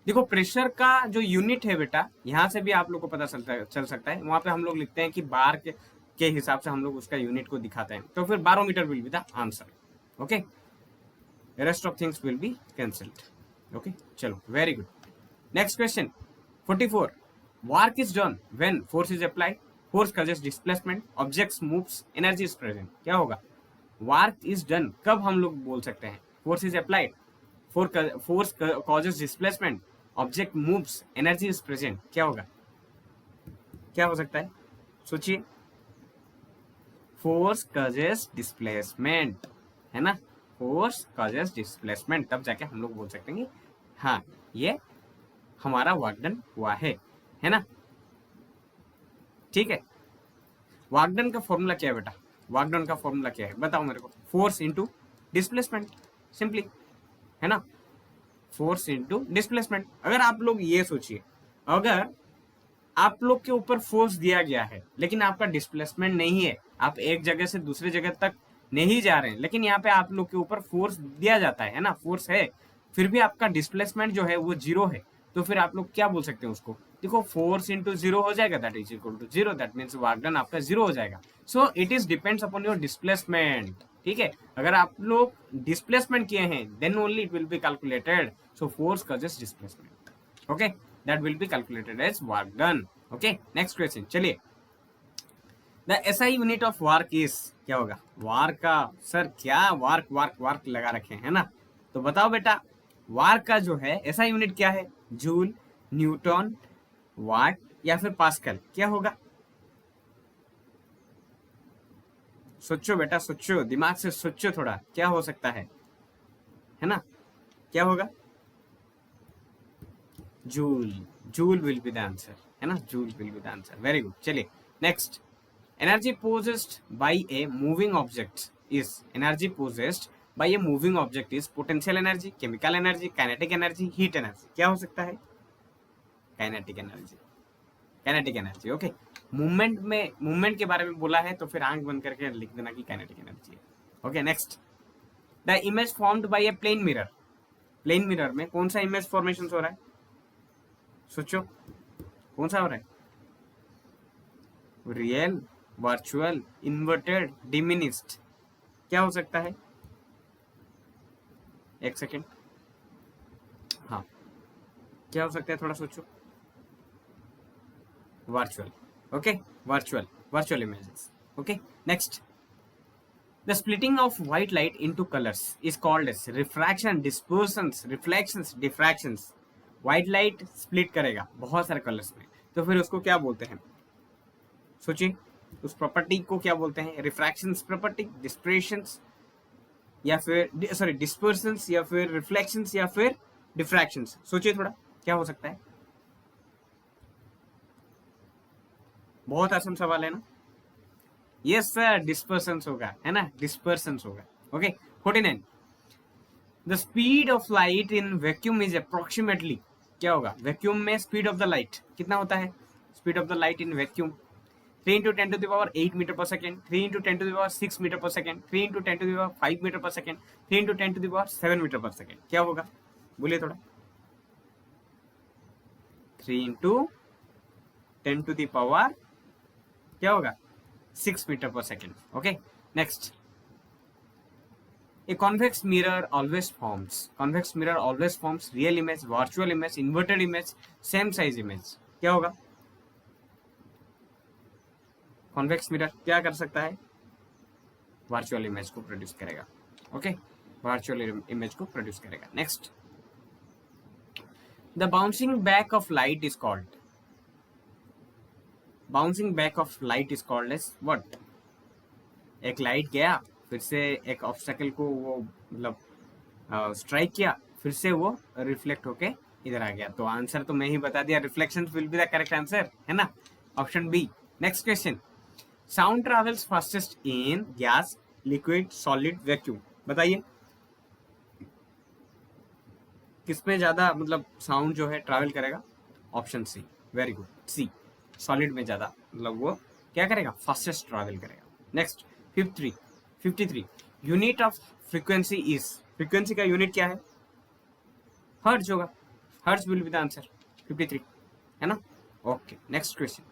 देखो, प्रेशर का जो यूनिट है बेटा, यहाँ से भी आप लोग को पता चल सकता है, वहां पे हम लोग लिखते हैं कि बार के हिसाब से हम लोग उसका यूनिट को दिखाते हैं, तो फिर barometer will be the answer. Okay, rest of things will be cancelled. Okay, चलो very good. Next question 44, work is done when force is applied, force causes displacement, objects moves, energy is present. क्या होगा? Work is done कब हम लोग बोल सकते हैं? Force is applied, force causes displacement, object moves, energy is present. क्या होगा? क्या हो सकता है? सोचिए। फोर्स कॉजेस डिस्प्लेसमेंट, है ना? फोर्स कॉजेस डिस्प्लेसमेंट, तब जाके हम लोग बोल सकते हैं हाँ ये हमारा वर्क डन हुआ है ना? ठीक है। वर्क डन का फॉर्मूला क्या है बेटा? वर्क डन का फॉर्मूला क्या है बताओ मेरे को? फोर्स इंटू डिस्प्लेसमेंट, सिंपली, है ना? Force into displacement. अगर आप लोग ये सोचिए, अगर आप लोग के ऊपर फोर्स दिया गया है लेकिन आपका डिस्प्लेसमेंट नहीं है, आप एक जगह से दूसरे जगह तक नहीं जा रहे हैं, लेकिन यहाँ पे आप लोग के ऊपर फोर्स दिया जाता है ना, फोर्स है, फिर भी आपका डिस्प्लेसमेंट जो है वो जीरो है, तो फिर आप लोग क्या बोल सकते हैं उसको? देखो, फोर्स इंटू जीरो हो जाएगा, that is equal to zero, that means work done आपका जीरो हो जाएगा। So it is depends upon your displacement. ठीक है, अगर आप लोग डिस्प्लेसमेंट किए हैं then only it will be calculated. So force causes displacement, okay, that will be calculated as work done. Okay, next question, चलिए। The SI unit of work is, क्या होगा? वर्क का सर क्या वर्क वर्क वर्क लगा रखे हैं ना, तो बताओ बेटा, वर्क का जो है एसआई यूनिट क्या है? जूल, न्यूटन, वाट या फिर पास्कल? क्या होगा? सोचो बेटा, सोचो, दिमाग से सोचो थोड़ा, क्या हो सकता है ना? क्या होगा? Joule, joule will be the answer, है ना? Joule will be the answer, very good. चलिए next, energy possessed by a moving object is, energy possessed by a moving object is potential energy, chemical energy, kinetic energy, heat energy। क्या हो सकता है? Kinetic energy, kinetic energy. Okay, movement में, movement के बारे में बोला है तो फिर आंख बंद करके लिख देना कि काइनेटिक एनर्जी है। Okay, next, the image formed by a plane mirror, plane mirror में कौन सा इमेज फॉर्मेशन हो रहा है? सोचो, कौन सा हो रहा है? Real, virtual, inverted, diminished? क्या हो सकता है? एक सेकेंड, हाँ, क्या हो सकता है? थोड़ा सोचो। Virtual, okay, virtual, virtual images. Okay, next, the splitting of white light into colours is called as refraction, dispersions, reflections, diffractions. White light split करेगा बहुत सारे कलर्स में, तो फिर उसको क्या बोलते हैं? सोचिए, उस प्रॉपर्टी को क्या बोलते हैं? रिफ्रैक्शंस प्रॉपर्टी, डिस्पर्शंस या फिर सॉरी डिस्पर्शंस या फिर रिफ्लेक्शंस या फिर डिफ्रैक्शंस? सोचिए थोड़ा, क्या हो सकता है? बहुत आसान सवाल है ना? यस सर, डिस्पर्शंस होगा, है ना? डिस्पर्शंस होगा। Okay, 49, the speed of light in vacuum is approximately, क्या होगा? वैक्यूम में स्पीड ऑफ द लाइट कितना होता है? Speed of the light in vacuum 3 into 10 to the power 8 meter per second, 3 into 10 to the power 6 meter per second, 3 into 10 to the power 5 meter per second, 3 into 10 to the power 7 meter per second। क्या होगा? बोलिए थोड़ा। 3 into 10 to the power क्या होगा? 6 meter per second। Okay, next, a convex mirror always forms, convex mirror always forms real image, virtual image, inverted image, same size image। क्या होगा? Convex mirror क्या कर सकता है? वर्चुअल इमेज को produce करेगा। ओके, वर्चुअल इमेज को produce करेगा। Next, the bouncing back of light is called, bouncing back of light is called as what? एक लाइट गया, फिर से एक ऑब्स्टेकल को वो मतलब स्ट्राइक किया, फिर से वो रिफ्लेक्ट होके इधर आ गया, तो आंसर तो मैं ही बता दिया, reflection will be the correct answer, है ना? Option B. Next question, sound travels fastest in gas, liquid, solid, vacuum? बताइए किसमें ज्यादा मतलब साउंड जो है ट्रैवल करेगा? Option C, very good, C, solid में ज्यादा मतलब वो क्या करेगा? फास्टेस्ट ट्रैवल करेगा। Next, 53, unit of frequency is, frequency का यूनिट क्या है? हर्ट्ज होगा, hertz will be the answer, 53, है ना? ओके, नेक्स्ट क्वेश्चन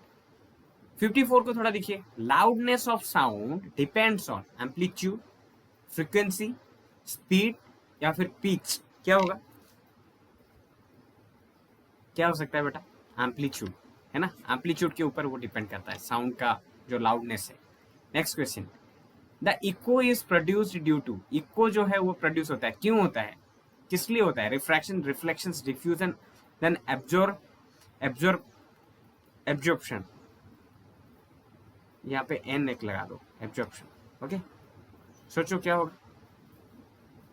54 को थोड़ा देखिए, loudness of sound depends on amplitude, frequency, speed, या फिर पिच, क्या होगा, क्या हो सकता है बेटा, एम्पलीट्यूड, है ना, एम्पलीट्यूड के ऊपर वो डिपेंड करता है साउंड का जो लाउडनेस है। Next question, the echo is produced due to, echo जो है वो प्रोड्यूस होता है, क्यों होता है, किस लिए होता है, refraction, reflection, diffusion, then absorb absorption, यहाँ पे एन एक लगा दो, एब्जॉर्प्शन, ओके, सोचो क्या होगा,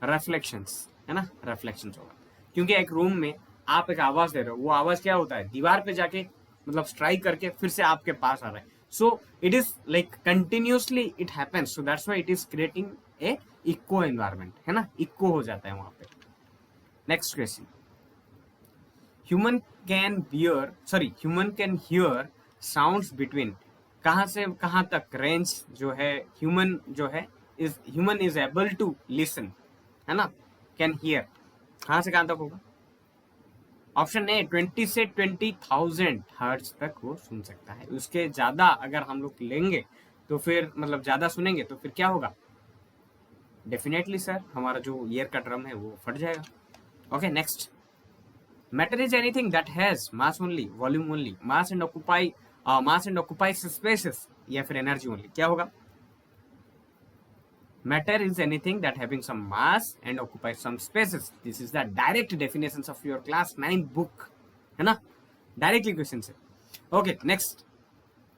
रिफ्लेक्शंस, है ना, रिफ्लेक्शंस होगा, क्योंकि एक रूम में आप एक आवाज दे रहे हो, वो आवाज क्या होता है, दीवार पे जाके मतलब स्ट्राइक करके फिर से आपके पास आ रहा है, so it is like continuously it happens, so that's why it is creating a echo environment, है ना, इको हो जाता है वहां पे। Next question, human can hear sounds between, कहां से कहां तक रेंज जो है, human is able to listen, है ना, कैन हियर, कहां से कहां तक होगा, ऑप्शन ए 20 से 20,000 हर्ट्ज तक वो सुन सकता है, उसके ज्यादा अगर हम लोग लेंगे तो फिर मतलब ज्यादा सुनेंगे तो फिर क्या होगा, डेफिनेटली सर हमारा जो ईयर का ड्रम है वो फट जाएगा। Okay, next, matter is anything that has mass only, volume only, mass and occupies spaces, या फिर एनर्जी ओनली, क्या होगा, matter is anything that having some mass and occupies some spaces, this is the direct definitions of your class 9 book, है ना, directly question से। Okay, next,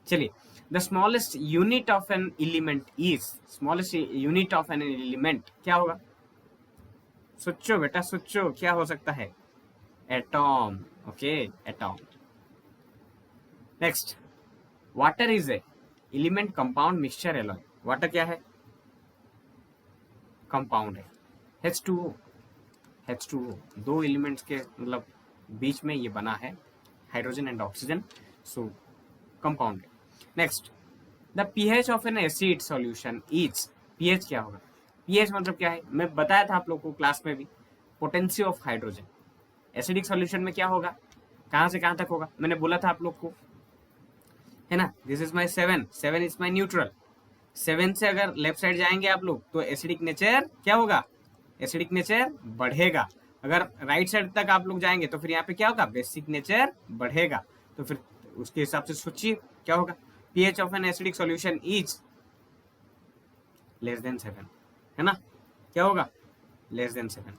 चलिए, the smallest unit of an element is, smallest unit of an element क्या होगा, सोचो बेटा सोचो, क्या हो सकता है, atom, okay, atom. Next, water is a element, compound, mixture, alloy, water क्या है, कंपाउंड है, H2O, दो एलिमेंट्स के मतलब बीच में ये बना है, hydrogen and oxygen, so compound है। Next, the pH of an acid solution is, pH क्या होगा, पीएच मतलब क्या है, मैं बताया था आप लोग को क्लास में भी, potency of hydrogen, acidic solution में क्या होगा, कहां से कहां तक होगा, मैंने बोला था आप लोग को, है ना, this is my 7 is my neutral, 7 से अगर लेफ्ट साइड जाएंगे आप लोग तो एसिडिक नेचर क्या होगा, एसिडिक नेचर बढ़ेगा, अगर राइट साइड तक आप लोग जाएंगे तो फिर यहाँ पे क्या होगा, बेसिक नेचर बढ़ेगा, तो फिर उसके हिसाब से सोचिए क्या होगा, pH of an acidic solution is less than 7, है ना, क्या होगा, less than 7,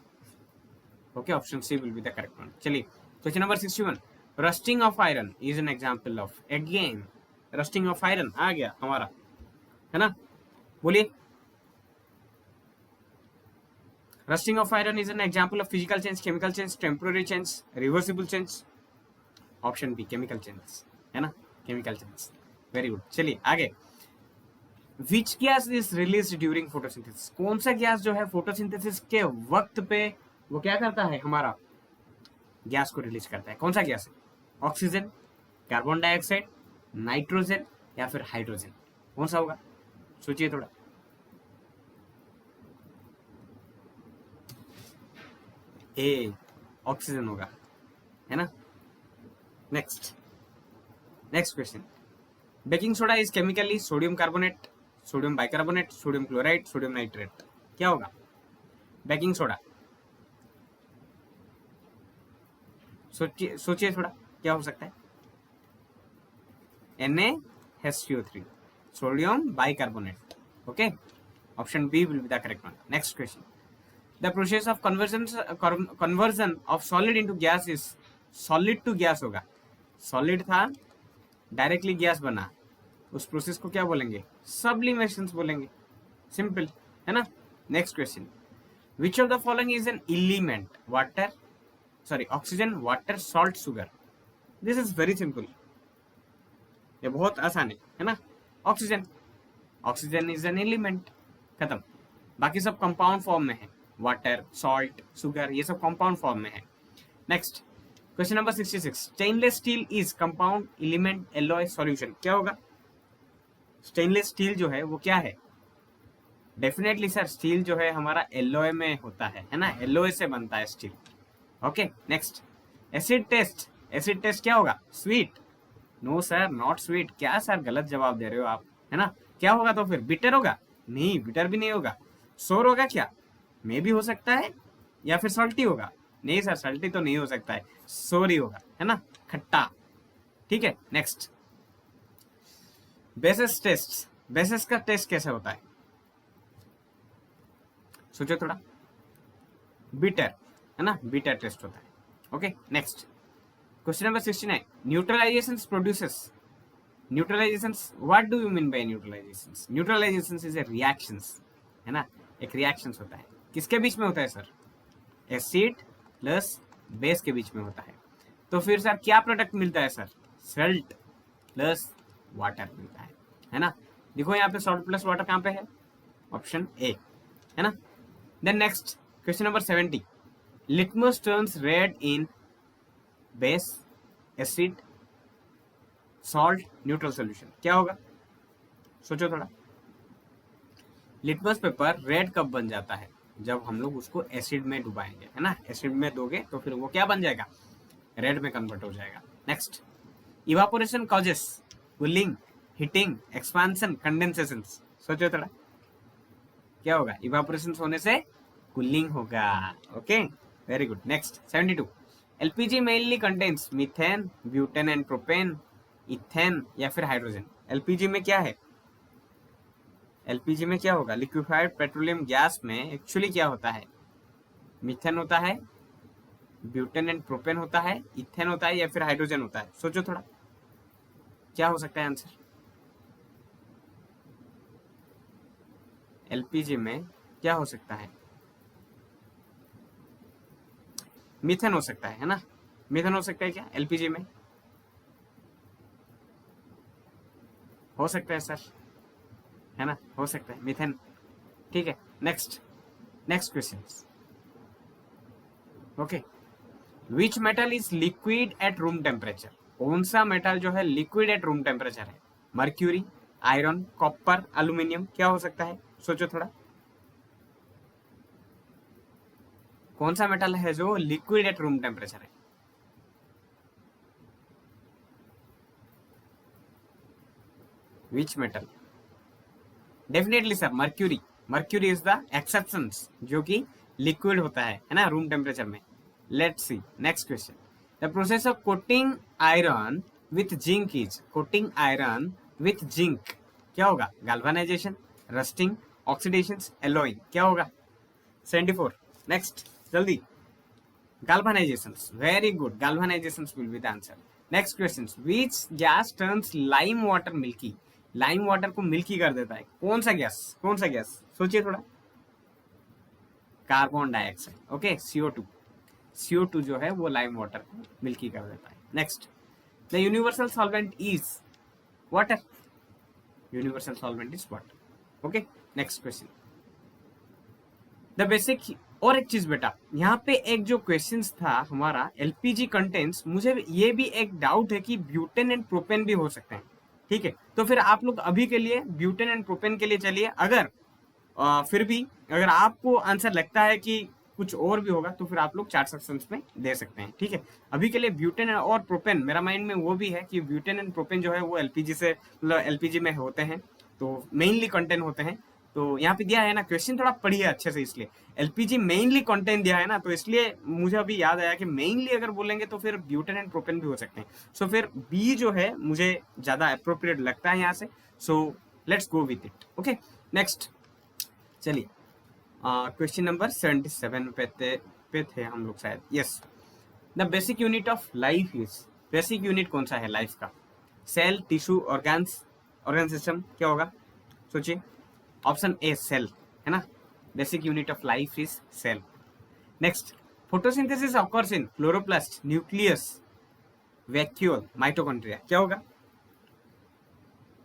okay, option C will be the correct one. चलिए, question number 61, rusting of iron is an example of, again rusting of iron आ गया हमारा, है ना, बोलिए, rusting of iron is an example of physical change, chemical change, temporary change, reversible change, option B chemical change, है ना, chemical change, very good. चलिए आगे, which gas is release during photosynthesis, कौन सा गैस जो है फोटोसिंथेसिस के वक्त पे वो क्या करता है, हमारा गैस को रिलीज करता है, कौन सा गैस है, ऑक्सीजन, कार्बन डाइऑक्साइड, नाइट्रोजन, या फिर हाइड्रोजन, कौन सा होगा, सोचिए थोड़ा, ए ऑक्सीजन होगा, है ना। Next question, baking soda is chemically sodium carbonate, sodium bicarbonate, sodium chloride, sodium nitrate, क्या होगा, बेकिंग सोडा, सोचिए थोड़ा क्या हो सकता है, NaHCO3, sodium bicarbonate, okay, option B will be the correct one. Next question, the process of conversion of solid into gas is, solid to gas होगा, solid था डायरेक्टली गैस बना, उस प्रोसेस को क्या बोलेंगे, सब्लिमेशन बोलेंगे, सिंपल, है ना। Next question, which of the following is an element, water, sorry oxygen, water, salt, sugar, this is very simple, ये बहुत आसान है ना, ऑक्सीजन इज एन एलिमेंट, खत्म, बाकी सब कंपाउंड फॉर्म में है, वाटर, सॉल्ट, शुगर, ये सब कंपाउंड फॉर्म में है। Next question number 66, stainless steel is compound, element, alloy, solution, क्या होगा, स्टेनलेस स्टील जो है वो क्या है, डेफिनेटली सर स्टील जो है हमारा एलॉय में होता है ना, एलॉय से बनता है steel, okay. Next, acid test क्या होगा, sweet, no sir not sweet, क्या सर गलत जवाब दे रहे हो आप, है ना, क्या होगा तो फिर बिटर होगा, नहीं बिटर भी नहीं होगा, सोर होगा क्या, मे भी हो सकता है, या फिर सॉल्टी होगा? नहीं सर, सॉल्टी तो नहीं हो सकता है, सोरी होगा, है ना, खट्टा। ठीक है, नेक्स्ट, बेसिस टेस्ट। बेसिस का टेस्ट कैसे होता है? सोचो थोड़ा। बीटर, है ना, बीटर टेस्ट होता है। Okay, next, question number 69, neutralization produces. Neutralization, what do you mean by neutralization? Neutralization is a reactions, है ना, एक रिएक्शंस होता है। किसके बीच में होता है सर? एसिड प्लस बेस के बीच में होता है। तो फिर सर क्या प्रोडक्ट मिलता है सर? सॉल्ट प्लस वाटर मिलता है ना। देखो यहाँ पे सॉल्ट प्लस वाटर कहाँ पे है? ऑप्शन ए, है ना। Then next, question number 70, litmus turns red in base, acid, salt, neutral solution, क्या होगा? सोचो थोड़ा। लिटमस पेपर रेड कब बन जाता है? जब हम लोग उसको एसिड में डुबाएंगे, है ना, एसिड में दोगे तो फिर वो क्या बन जाएगा? रेड में कन्वर्ट हो जाएगा। Next, evaporation causes cooling, heating, expansion, condensation. सोचो थोड़ा, क्या होगा? इवापोरेशन होने से कूलिंग होगा। Okay, very good. Next, 72, LPG mainly contains methane, butane and propane, ethane या फिर हाइड्रोजन। एलपीजी में क्या है? एलपीजी में क्या होगा? लिक्विफाइड पेट्रोलियम गैस में एक्चुअली क्या होता है? मीथेन होता है, ब्यूटेन एंड प्रोपेन होता है, इथेन होता है या फिर हाइड्रोजन होता है। सोचो थोड़ा, क्या हो सकता है आंसर? एलपीजी में क्या हो सकता है? मीथेन हो सकता है ना, मीथेन हो सकता है क्या एलपीजी में? हो सकता है सर, है ना, हो सकता है मीथेन। ठीक है, next, next question. Okay, which metal is liquid at room temperature? कौन सा मेटल जो है लिक्विड एट रूम टेम्परेचर है? मर्क्यूरी, आयरन, कॉपर, एल्यूमिनियम, क्या हो सकता है? सोचो थोड़ा, कौन सा मेटल है जो लिक्विड एट रूम टेम्परेचर है? Which metal? Definitely sir, mercury. Mercury is the exception, जो कि लिक्विड होता है ना, रूम टेम्परेचर में। Let's see next question, the process of coating iron with zinc is? Coating iron with zinc क्या होगा? Galvanisation, rusting, oxidation, allowing, क्या होगा? 74, नेक्स्ट, जल्दी। galvanization, very good, galvanization will be the answer. Next question, which gas turns lime water milky? Lime water को milky कर देता है, कौन सा गैस? कौन सा गैस? सोचिए थोड़ा। Carbon dioxide. Okay, CO2। CO2 जो है वो लाइम वाटर को मिल्की कर देता है। Next, the universal solvent is water. Universal solvent is water. Okay, next question, the basic. और एक चीज बेटा, यहाँ पे एक जो क्वेश्चन था हमारा एलपीजी कंटेंट्स, मुझे ये भी एक डाउट है कि ब्यूटेन एंड प्रोपेन भी हो सकते हैं। ठीक है, तो फिर आप लोग अभी के लिए ब्यूटेन एंड प्रोपेन के लिए चलिए। अगर फिर भी अगर आपको आंसर लगता है कि कुछ और भी होगा तो फिर आप लोग चार्ट सेक्शंस में दे सकते हैं। ठीक है, अभी के लिए ब्यूटेन और प्रोपेन, मेरा माइंड में वो भी है कि ब्यूटेन एंड प्रोपेन जो है वो एलपीजी से, मतलब एलपीजी में होते हैं, तो मेनली कंटेंट होते हैं। तो यहाँ पे दिया है ना, क्वेश्चन थोड़ा पढ़िए अच्छे से, इसलिए एलपीजी मेनली कंटेंट दिया है ना, तो इसलिए मुझे अभी याद आया कि मेनली अगर बोलेंगे तो फिर ब्यूटेन एंड प्रोपेन भी हो सकते हैं। सो फिर बी जो है मुझे ज्यादा अप्रोप्रिएट लगता है यहाँ से। So let's go with it. Okay, next, चलिए क्वेश्चन नंबर 77 पे थे हम लोग शायद। Yes, the basic unit of life is? Basic unit कौन सा है लाइफ का? Cell, tissue, organs, organ system, क्या होगा? सोचिए। ऑप्शन ए सेल, है ना, basic unit of life is cell. Next, photosynthesis occurs in chloroplast, nucleus, vacuole, mitochondria, क्या होगा?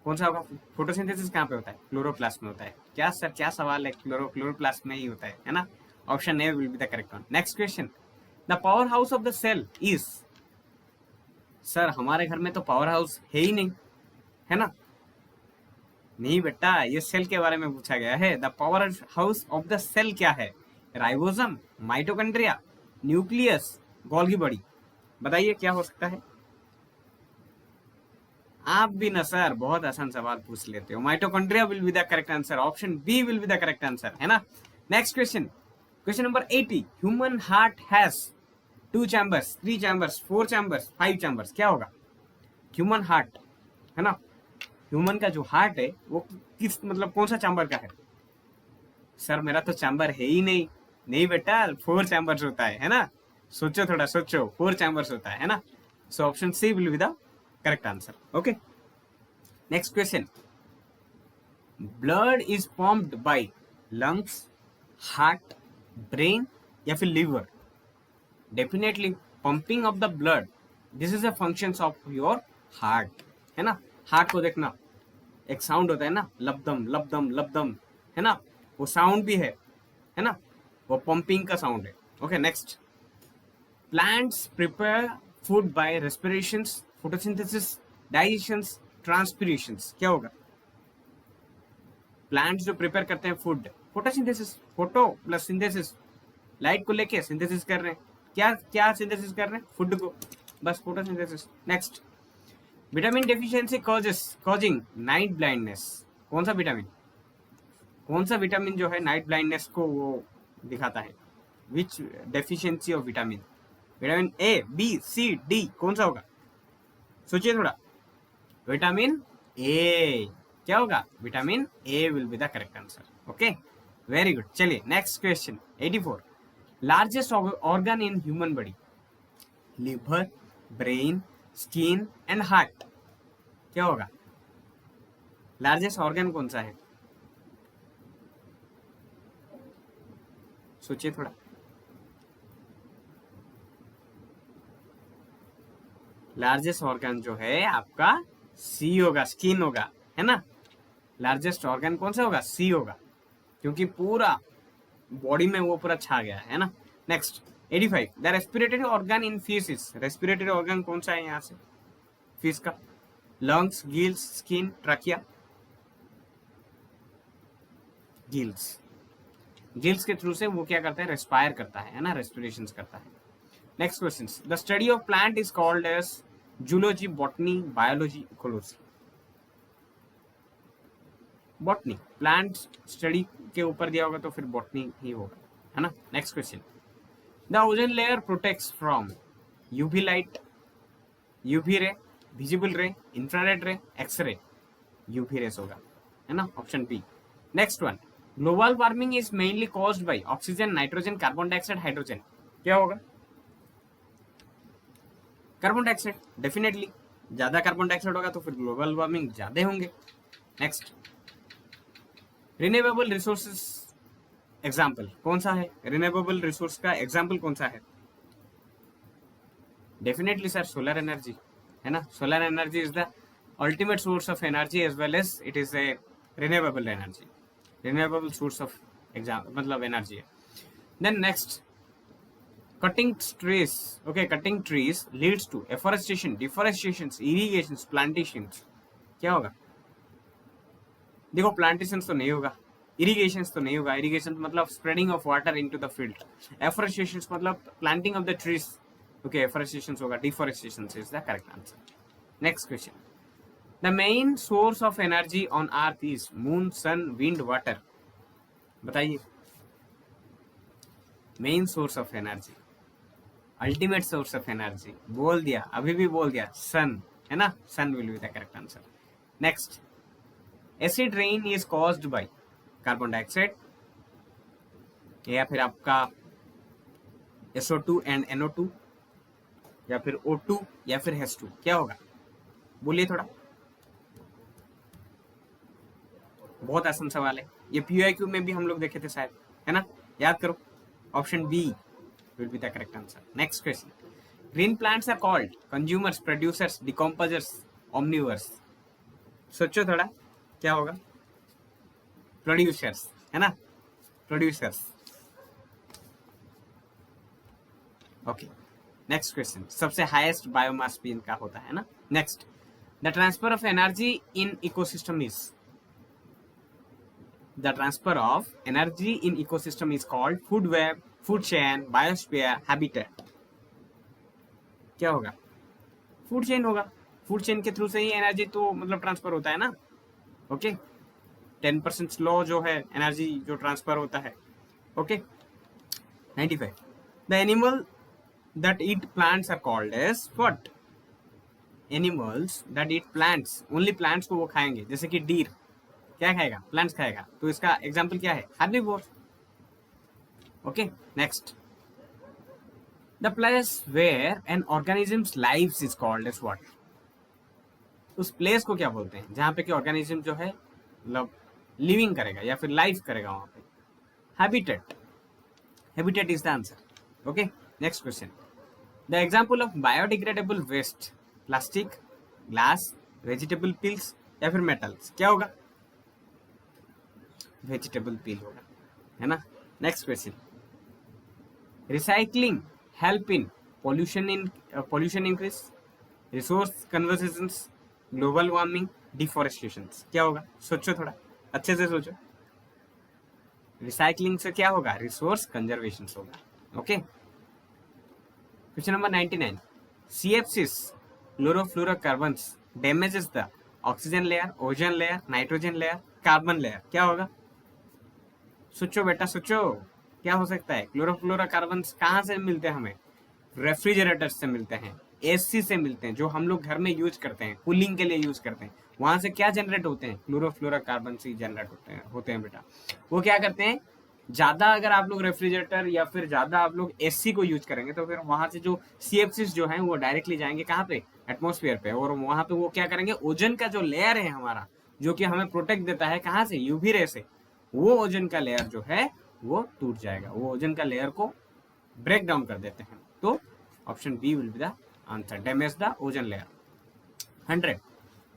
कौन सा होगा? फोटोसिंथेसिस कहाँ पे होता है? क्लोरोप्लास्ट में होता है। क्या सर, क्या सवाल है? क्लोरोप्लास्ट में ही होता है ना। Option A will be the correct one. Next question, the power house of the cell is? Sir हमारे घर में तो पावर हाउस है ही नहीं, है ना। नहीं बेटा, ये सेल के बारे में पूछा गया है। The power house of the cell क्या है? Ribosome, mitochondria, nucleus, Golgi body, बताइए क्या हो सकता है? आप भी ना सर बहुत आसान सवाल पूछ लेते हो। Mitochondria will be the correct answer, option B will be the correct answer, है ना। Next question, question number 80, human heart has 2 chambers, 3 chambers, 4 chambers, 5 chambers, क्या होगा? ह्यूमन हार्ट है ना, ह्यूमन का जो हार्ट है वो किस मतलब कौन सा चैम्बर का है? सर मेरा तो चैम्बर है ही नहीं। नहीं बेटा, 4 चैम्बर्स होता है ना, सोचो थोड़ा सोचो, 4 चैम्बर्स होता है ना। So option C will be the correct answer. Okay, next question, blood is pumped by lungs, heart, brain या फिर liver? Definitely pumping of the blood, this is a function of your heart, है ना। Heart को देखना, एक sound होता है ना, लबदम लबदम लबदम, है ना, वो साउंड भी है ना, वो पंपिंग का साउंड है। Okay, next, plants prepare food by respirations, photosynthesis, digestions, transpirations, क्या होगा? प्लांट्स जो प्रिपेयर करते हैं food, photosynthesis, photo plus synthesis, light को लेके सिंथेसिस कर रहे हैं। क्या क्या सिंथेसिस कर रहे हैं? फूड को, बस photosynthesis. Next, vitamin deficiency causing night blindness, कौन सा विटामिन? कौन सा विटामिन जो है नाइट ब्लाइंडनेस को वो दिखाता है? Which deficiency of vitamin? Vitamin A, B, C, D, कौन सा होगा? सोचिए थोड़ा। विटामिन ए, क्या होगा? Vitamin A will be the correct answer. Okay, very good. चलिए next question 84, largest organ in human body, liver, brain, skin and heart, क्या होगा? लार्जेस्ट ऑर्गन कौन सा है? सोचिए थोड़ा। लार्जेस्ट ऑर्गन जो है आपका सी होगा, स्किन होगा, है ना। लार्जेस्ट ऑर्गन कौन सा होगा? सी होगा, क्योंकि पूरा बॉडी में वो पूरा छा गया है ना। Next 85, the respiratory organ in fishes, respiratory organ कौन सा है यहाँ से फीस का? Lungs, gills, skin, trachea? Gills, gills के थ्रू से वो क्या करता है? रेस्पायर करता है ना, रेस्पिरेशन करता है। Next question, the study of plant is called as zoology, botany, biology, ecology? Botany, plant study के ऊपर दिया होगा तो फिर बॉटनी ही होगा, है ना। Next question, the ozone layer protects from UV light, UV ray, visible ray, infrared ray, X ray? UV rays होगा, है ना, option B. Next one, global warming is mainly caused by oxygen, nitrogen, carbon dioxide, hydrogen, क्या होगा? Carbon dioxide, definitely ज्यादा carbon dioxide होगा तो फिर global warming ज्यादा होंगे। नेक्स्ट, रिन्यूएबल रिसोर्सेस एग्जाम्पल कौन सा है? रिन्यूएबल रिसोर्स का एग्जाम्पल कौन सा है? डेफिनेटली सर सोलर एनर्जी, है ना। Solar energy is the ultimate source of energy as well as it is a renewable energy, renewable source of मतलब एनर्जी है। Then next, cutting trees, okay, cutting trees leads to afforestation, deforestation, irrigations, plantations, क्या होगा? देखो plantations तो नहीं होगा, irrigations तो नहीं होगा, इरिगेशन मतलब spreading of water into the field, afforestations मतलब planting of the trees, okay, afforestations होगा, deforestation is the correct answer. Next question, the main source of energy on earth is moon, sun, wind, water, बताइए। Main source of energy, ultimate source of energy, बोल दिया, अभी भी बोल दिया, sun, है ना, sun will be the correct answer. Next, acid rain is caused by carbon dioxide या फिर आपका SO2 एंड NO2 या फिर O2 या फिर H2, क्या होगा? बोलिए थोड़ा, बहुत आसान सवाल है ये, PYQ में भी हम लोग देखे थे शायद, है ना, याद करो, option B will be the correct answer. Next question, green plants are called consumers, producers, decomposers, omnivores? सोचो थोड़ा, क्या होगा? प्रोड्यूसर्स, है ना, प्रोड्यूसर्स। ओके, नेक्स्ट क्वेश्चन, सबसे हाईएस्ट बायोमास भी इनका होता है ना। Next, the transfer of energy in ecosystem is, the transfer of energy in ecosystem is called food web, food chain, biosphere, habitat, क्या होगा? फूड चेन होगा, फूड चेन के थ्रू से ही एनर्जी तो मतलब ट्रांसफर होता है ना। ओके, 10% स्लो जो है एनर्जी जो ट्रांसफर होता है। Okay, 95. The animal that eat plants are called as what? Animals that eat plants, only plants को वो खाएंगे, जैसे कि डीर क्या खाएगा? प्लांट्स खाएगा, तो इसका एग्जाम्पल क्या है? Herbivore. Okay, next. The place where an organisms lives is called as what? उस प्लेस को क्या बोलते हैं जहां पे कि ऑर्गेनिज्म जो है मतलब लिविंग करेगा या फिर लाइफ करेगा वहां पे? Habitat. Habitat is the answer. Okay, next question. The example of biodegradable waste, plastic, glass, vegetable peels या फिर मेटल्स, क्या होगा? वेजिटेबल पील होगा, है ना. Next question. Recycling help in pollution increase, resource conversations, global warming, deforestation, क्या होगा? सोचो, थोड़ा अच्छे से सोचो. रिसाइकलिंग से क्या होगा? रिसोर्स कंजर्वेशन होगा. Okay, question number 99. CFCs, chlorofluorocarbons, damages the oxygen layer, ozone layer, nitrogen layer, carbon layer, क्या होगा? सोचो बेटा, सोचो, क्या हो सकता है? क्लोरोफ्लोरोकार्बन्स कहाँ से मिलते हैं हमें? रेफ्रिजरेटर से मिलते हैं, एसी से मिलते हैं, जो हम लोग घर में यूज करते हैं, कूलिंग के लिए यूज करते हैं. वहां से क्या जनरेट होते हैं? क्लोरोफ्लोरोकार्बन से जनरेट होते हैं बेटा. वो क्या करते हैं? ज्यादा अगर आप लोग रेफ्रिजरेटर या फिर ज्यादा आप लोग एसी को यूज करेंगे तो फिर वहां से जो CFCs जो हैं वो डायरेक्टली जाएंगे कहाँ पे? एटमॉस्फेयर पे. और वहां पे वो क्या करेंगे? ओजोन का जो लेयर है हमारा, जो कि हमें प्रोटेक्ट देता है कहाँ से? यूवी रे से, वो ओजोन का लेयर जो है वो टूट जाएगा. वो ओजोन का लेयर को ब्रेक डाउन कर देते हैं. तो option B will be the answer, damage the ozone layer. 100.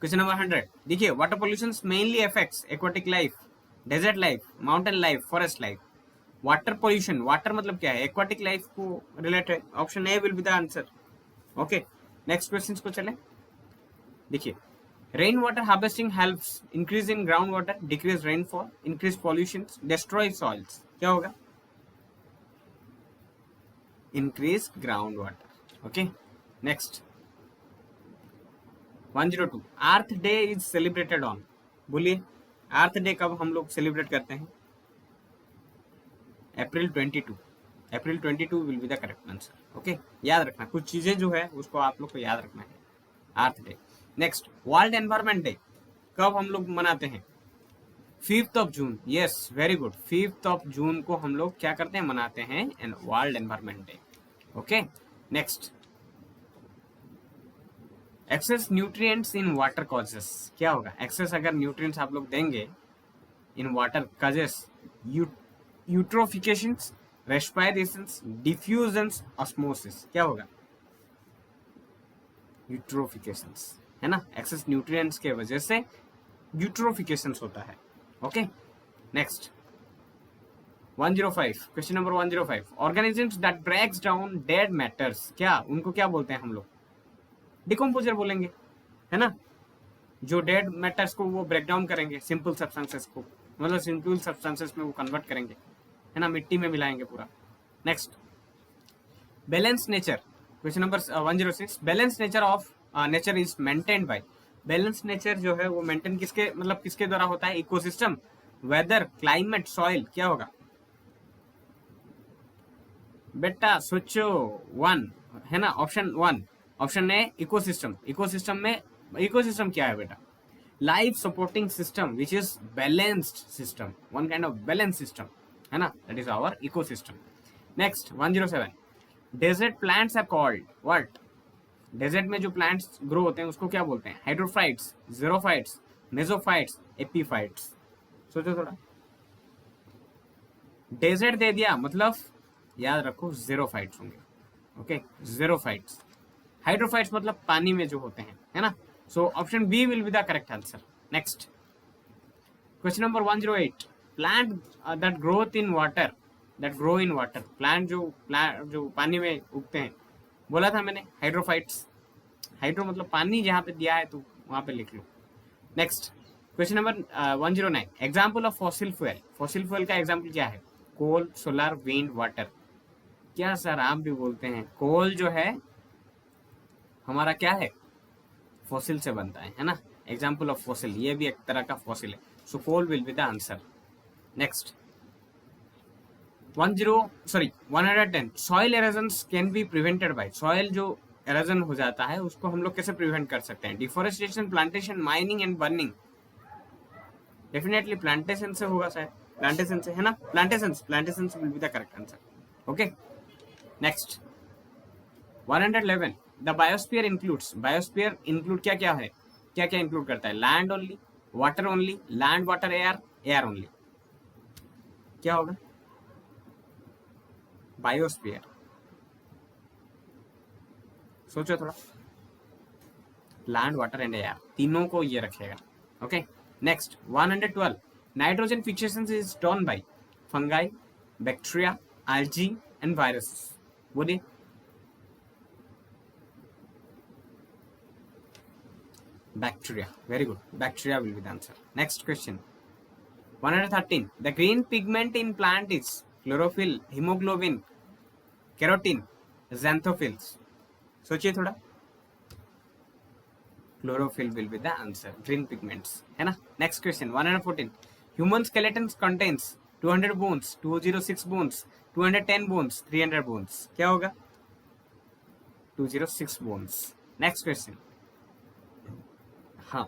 Question number 100. देखिए, water pollution mainly affects aquatic life, desert life, mountain life, forest life. Water pollution, water मतलब क्या है? एक्वाटिक लाइफ को related. Option A will be the answer. Okay, next question को चले. देखिए, rain water harvesting helps increase in ground water, decrease rainfall, increase pollution, destroy soils, क्या होगा? increase groundwater. Okay, next. 102. Earth day is celebrated on, बोलिए अर्थ day कब हम लोग celebrate करते हैं? अप्रैल 22. अप्रैल 22 will be the correct answer. Okay, याद रखना, कुछ चीजें जो है उसको आप लोग को याद रखना है. Earth day. Next, world environment day कब हम लोग मनाते हैं? 5th of June. Yes, very good. 5th of June को हम लोग क्या करते हैं? मनाते हैं world environment day. Okay, next. Excess nutrients in water causes, क्या होगा? एक्सेस अगर न्यूट्रिएंट्स आप लोग देंगे in water causes, eutrophications, respirations, diffusions, osmosis, क्या होगा? यूट्रोफिकेशंस, है ना. एक्सेस न्यूट्रिएंट्स के वजह से यूट्रोफिकेशंस होता है. Okay, next. 105. Question number 105. Organisms that breaks down dead matters, क्या उनको क्या बोलते हैं हम लोग? डिकम्पोजर बोलेंगे, है ना. जो डेड मैटर्स को वो ब्रेक डाउन करेंगे सिंपल सब्सटेंसेस को, मतलब सिंपल सब्सटेंसेस में वो कन्वर्ट करेंगे, है ना, मिट्टी में मिलाएंगे पूरा. Next, balance nature. Question number 106. Balance nature of nature is maintained by. Balance nature जो है वो मेंटेन किसके मतलब किसके द्वारा होता है? इकोसिस्टम, वेदर, क्लाइमेट, सॉइल, क्या होगा? बेटा सोचो. 1 है ना, option 1. Option A ecosystem. Ecosystem में इकोसिस्टम क्या है बेटा? Life supporting system which is balanced system, one kind of balance system, है ना, that is our ecosystem. Next, 107. Desert plants are called what? Desert में जो प्लांट्स ग्रो होते हैं उसको क्या बोलते हैं? Hydrophytes, xerophytes, mesophytes, epiphytes. सोचो थोड़ा. डेजर्ट दे दिया मतलब याद रखो ज़ेरोफाइट्स होंगे. Okay, xerophytes. हाइड्रोफाइट्स मतलब पानी में जो होते हैं, है ना. So option B will be the correct answer. Next, question number 108. Plant that growth in water, that grow in water. Plant जो पानी में उगते हैं, बोला था मैंने हाइड्रोफाइट्स. हाइड्रो मतलब पानी, जहां पे दिया है तो वहां पे लिख लो. Next, question number 109. Example of fossil fuel. Fossil fuel का एग्जाम्पल क्या है? Coal, solar, wind, water. क्या सर आप भी बोलते हैं? कोल जो है हमारा क्या है? फॉसिल से बनता है ना. एग्जाम्पल ऑफ फॉसिल, ये भी एक तरह का फॉसिल है. So coal will be the answer. Next, 110 soil erosions can be prevented by, soil जो एरोजन हो जाता है उसको हम लोग कैसे प्रिवेंट कर सकते हैं? Deforestation, plantation, mining and burning. Definitely plantation से होगा शायद, प्लांटेशन से है ना, plantation will be the correct answer. Okay next 111 the biosphere includes, biosphere include क्या क्या है, क्या क्या इंक्लूड करता है? Land only, water only, land water air, air only, क्या होगा बायोस्फीयर? सोचो थोड़ा, लैंड वाटर एंड एयर तीनों को ये रखेगा। Okay next 112 nitrogen fixation is done by fungi, bacteria, algae and virus. बोलिए bacteria, very good, bacteria will be the answer. Next question 113 the green pigment in plant is chlorophyll, hemoglobin, keratin, xanthophylls। सोचिए थोड़ा, chlorophyll will be the answer, green pigments है ना। next question 114 human skeleton contains 200 bones, 206 bones, 210 bones, 300 bones, क्या होगा? 206 bones। next question हाँ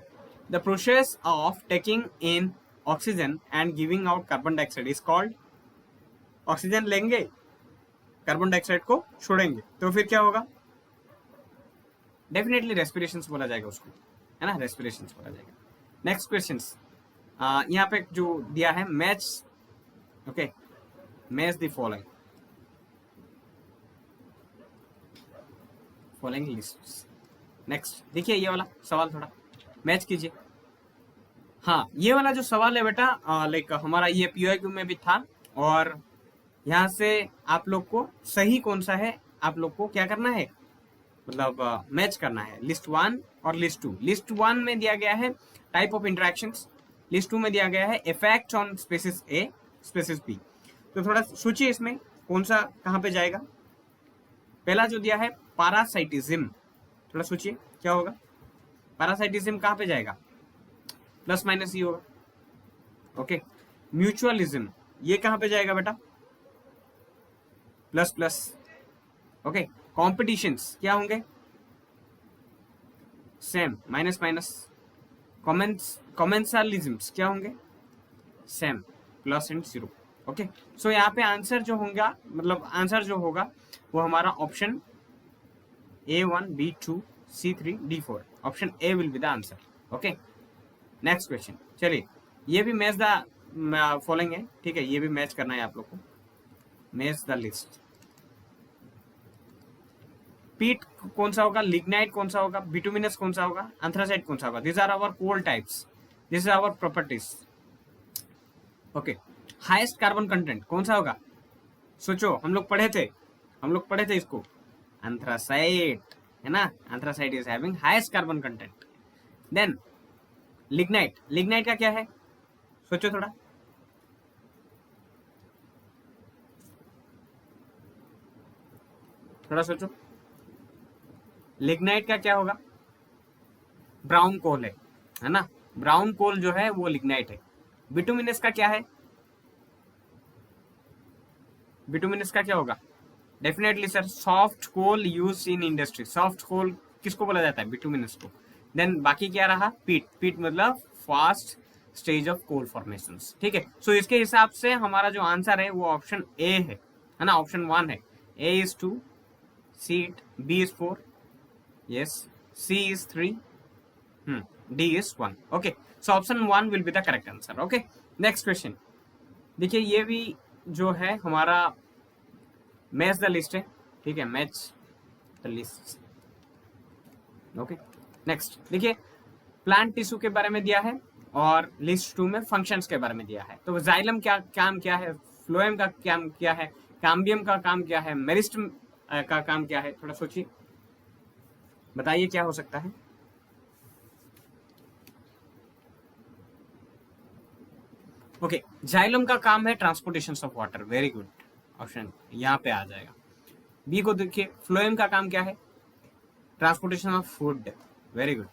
the process of taking in oxygen and giving out carbon dioxide is called, oxygen लेंगे carbon dioxide को छोड़ेंगे तो फिर क्या होगा? डेफिनेटली रेस्पिरेशन बोला जाएगा उसको, है ना, रेस्पिरेशन बोला जाएगा। नेक्स्ट क्वेश्चन यहाँ पे जो दिया है match, okay match the following lists. Next देखिए ये वाला सवाल थोड़ा मैच कीजिए। हाँ ये वाला जो सवाल है बेटा लाइक हमारा ये PYQ में भी था, और यहाँ से आप लोग को सही कौन सा है आप लोग को क्या करना है, मतलब मैच करना है लिस्ट 1 और लिस्ट 2। लिस्ट 1 में दिया गया है टाइप ऑफ इंटरेक्शंस, लिस्ट 2 में दिया गया है effect on species A species B. तो थोड़ा सोचिए इसमें कौन सा कहाँ पे जाएगा। पहला जो दिया है पैरासाइटिज्म, थोड़ा सोचिए क्या होगा, पैरासाइटिज्म कहाँ पे जाएगा? प्लस माइनस ही होगा। ओके म्यूचुअलिज्म ये कहाँ पे जाएगा बेटा? Plus plus. ओके कॉम्पिटिशंस क्या होंगे? Same, minus minus. कॉमेंसालिज्म्स क्या होंगे? Same, plus and zero. Okay so यहाँ पे आंसर जो होगा, मतलब आंसर जो होगा वो हमारा option A1, B2, C3, D4, option A will be the answer. Okay next question, चलिए ये भी मैच द फॉलोइंग है, ठीक है, ये भी मैच करना है आप लोग को, मैच द लिस्ट। पीट कौन सा होगा, लिग्नाइट कौन सा होगा, बिटुमिनस कौन सा होगा, एंथ्रासाइट कौन सा होगा? This are our coal types, this is our properties. Okay highest carbon content कौन सा होगा? सोचो, हम लोग पढ़े थे इसको, एंथ्रासाइट है ना, anthracite is having highest carbon content. Then lignite का क्या है? सोचो थोड़ा सोचो, लिग्नाइट का क्या होगा? ब्राउन कोल है ना, ब्राउन कोल जो है वो लिग्नाइट है। बिटुमिनस का क्या है? बिटुमिनस का क्या होगा? Definitely sir soft coal use in industry, soft coal किसको बोला जाता है? बिटुमिनस को। देन बाकी क्या रहा? पीट मतलब fast stage of coal formations, ठीक है। सो इसके हिसाब से हमारा जो आंसर है वो ऑप्शन ए है ना, ऑप्शन 1 है। A is 2, C B is 4, yes, C is 3, D is 1। okay so option 1 will be the correct answer। okay next question, देखिए ये भी जो है हमारा मैच द लिस्ट है, ठीक है, match the list. Okay next देखिए प्लांट टिश्यू के बारे में दिया है और लिस्ट 2 में फंक्शंस के बारे में दिया है। तो जाइलम क्या काम क्या है, फ्लोएम का काम क्या है, कैम्बियम का काम क्या है, मेरिस्टम का काम क्या है? थोड़ा सोचिए, बताइए क्या हो सकता है। ओके जाइलम का काम है transportation of water, very good, option यहाँ पे आ जाएगा। बी को देखिए, फ्लोएम का काम क्या है? Transportation of food, very good.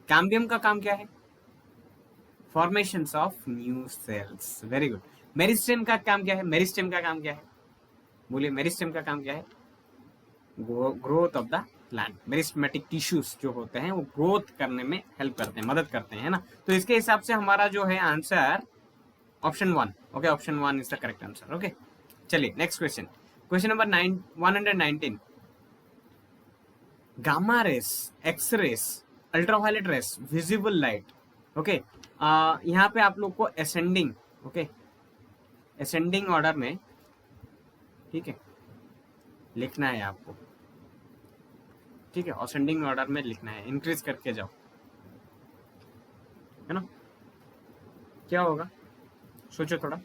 Cambium का काम क्या है? Formation of new sales, very good. Meristem का काम क्या है? मेरिस्टेम का काम क्या है? बोलिए मेरिस्टेम का काम क्या है? Growth of the plant. Meristematic tissues जो होते हैं वो ग्रोथ करने में हेल्प करते हैं, मदद करते हैं, है ना। तो इसके हिसाब से हमारा जो है answer option 1। Okay, option 1 is the correct answer. Okay, चलिए next question, question number 119। Gamma rays, X rays, ultraviolet rays, visible light. Okay, यहाँ पे आप लोग को असेंडिंग, ओके, असेंडिंग ऑर्डर में, ठीक है, लिखना है आपको, ठीक है, असेंडिंग ऑर्डर में लिखना है, इंक्रीज करके जाओ, है ना। क्या होगा सोचो थोड़ा।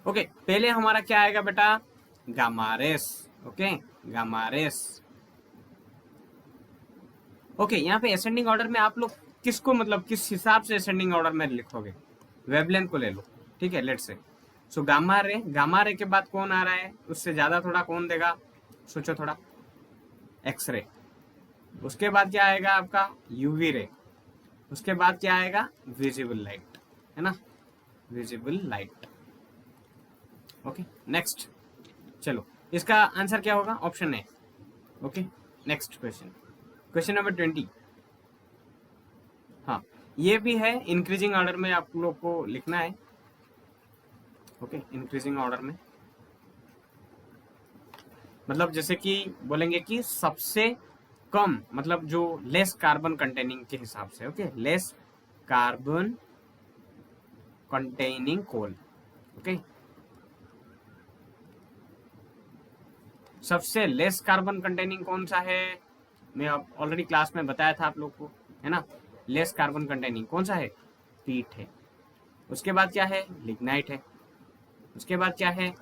ओके, पहले हमारा क्या आएगा बेटा? Gamma rays. Okay, gamma rays. Okay, यहाँ पे असेंडिंग ऑर्डर में आप लोग किसको, मतलब किस हिसाब से असेंडिंग ऑर्डर में लिखोगे? वेवलेंथ को ले लो, ठीक है, लेट से। सो गामा रे के बाद कौन आ रहा है? उससे ज्यादा थोड़ा कौन देगा? सोचो थोड़ा। एक्सरे। उसके बाद क्या आएगा आपका? UV ray. उसके बाद क्या आएगा? विजिबल लाइट, है ना, विजिबल लाइट। ओके, नेक्स्ट, चलो इसका आंसर क्या होगा? Option A. Okay, next question, question number 20। हाँ, ये भी है, इंक्रीजिंग ऑर्डर में आप लोग को लिखना है। ओके, इंक्रीजिंग ऑर्डर में मतलब जैसे कि बोलेंगे कि सबसे कम, मतलब जो लेस कार्बन कंटेनिंग के हिसाब से। ओके, लेस कार्बन कंटेनिंग कोल। ओके, सबसे लेस कार्बन कंटेनिंग कौन सा है? मैं ऑलरेडी क्लास में बताया था आप लोग को, है ना। लेस कार्बन कंटेनिंग कौन सा है? पीट है। उसके बाद क्या है? लिग्नाइट है। उसके बाद क्या है?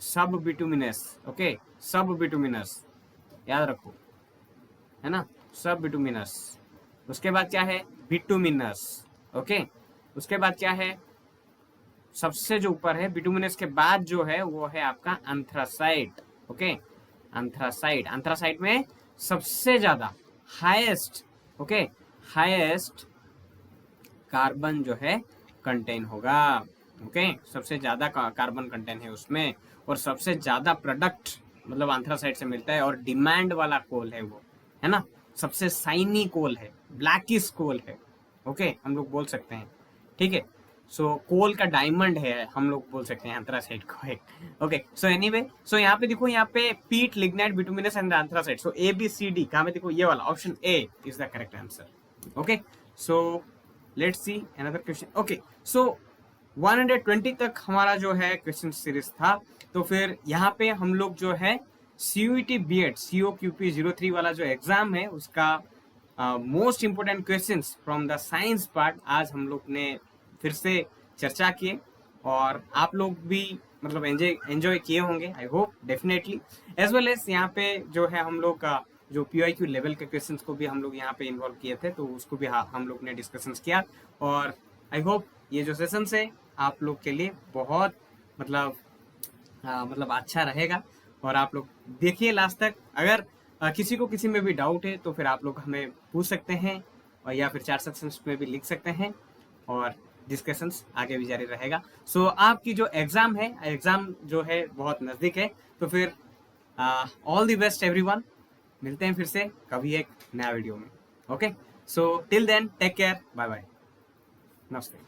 सब बिटुमिनस। ओके, सब बिटुमिनस, याद रखो, है ना, सब बिटुमिनस। उसके बाद क्या है? बिटुमिनस। ओके, उसके बाद क्या है? सबसे जो ऊपर है बिटुमिनस के बाद जो है वो है आपका एंथ्रासाइट। Okay, anthracite. एंथ्रासाइट में सबसे ज्यादा हाईएस्ट, ओके, हाईएस्ट कार्बन जो है कंटेन होगा। ओके, सबसे ज्यादा कार्बन कंटेन है उसमें, और सबसे ज्यादा प्रोडक्ट मतलब एंथ्रासाइट से मिलता है, और डिमांड वाला कोल है वो, है ना। सबसे साइनी कोल है, ब्लैकिश कोल है। ओके, हम लोग बोल सकते हैं, ठीक है। सो कोल का डायमंड है, हम लोग बोल सकते हैं एंथ्रासाइट को एक। ओके, सो एनीवे, सो यहाँ पे देखो, यहाँ पे peat, lignite, bituminous and anthracite. So A B C D कहाँ पे? देखो ये वाला option A is the correct answer. Okay, so let's see another question. Okay, so 120 तक हमारा जो है क्वेश्चन सीरीज था। तो फिर यहाँ पे हम लोग जो है CUET BED COQP 03 वाला जो एग्जाम है उसका most important questions from the science part आज हम लोग ने फिर से चर्चा किए, और आप लोग भी मतलब एंजॉय किए होंगे, I hope definitely. As well as यहाँ पे जो है हम लोग का जो PYQ लेवल के क्वेश्चंस को भी हम लोग यहाँ पे इन्वॉल्व किए थे, तो उसको भी हम लोग ने डिस्कशंस किया। और आई होप ये जो सेशन है आप लोग के लिए बहुत मतलब अच्छा रहेगा, और आप लोग देखिए लास्ट तक। अगर किसी को किसी में भी डाउट है तो फिर आप लोग हमें पूछ सकते हैं, और या फिर चैट सेक्शंस में भी लिख सकते हैं, और डिस्कशंस आगे भी जारी रहेगा। सो आपकी जो एग्जाम जो है बहुत नज़दीक है, तो फिर ऑल द बेस्ट एवरीवन। मिलते हैं फिर से कभी एक नया वीडियो में। Okay, so till then take care, bye bye, नमस्ते।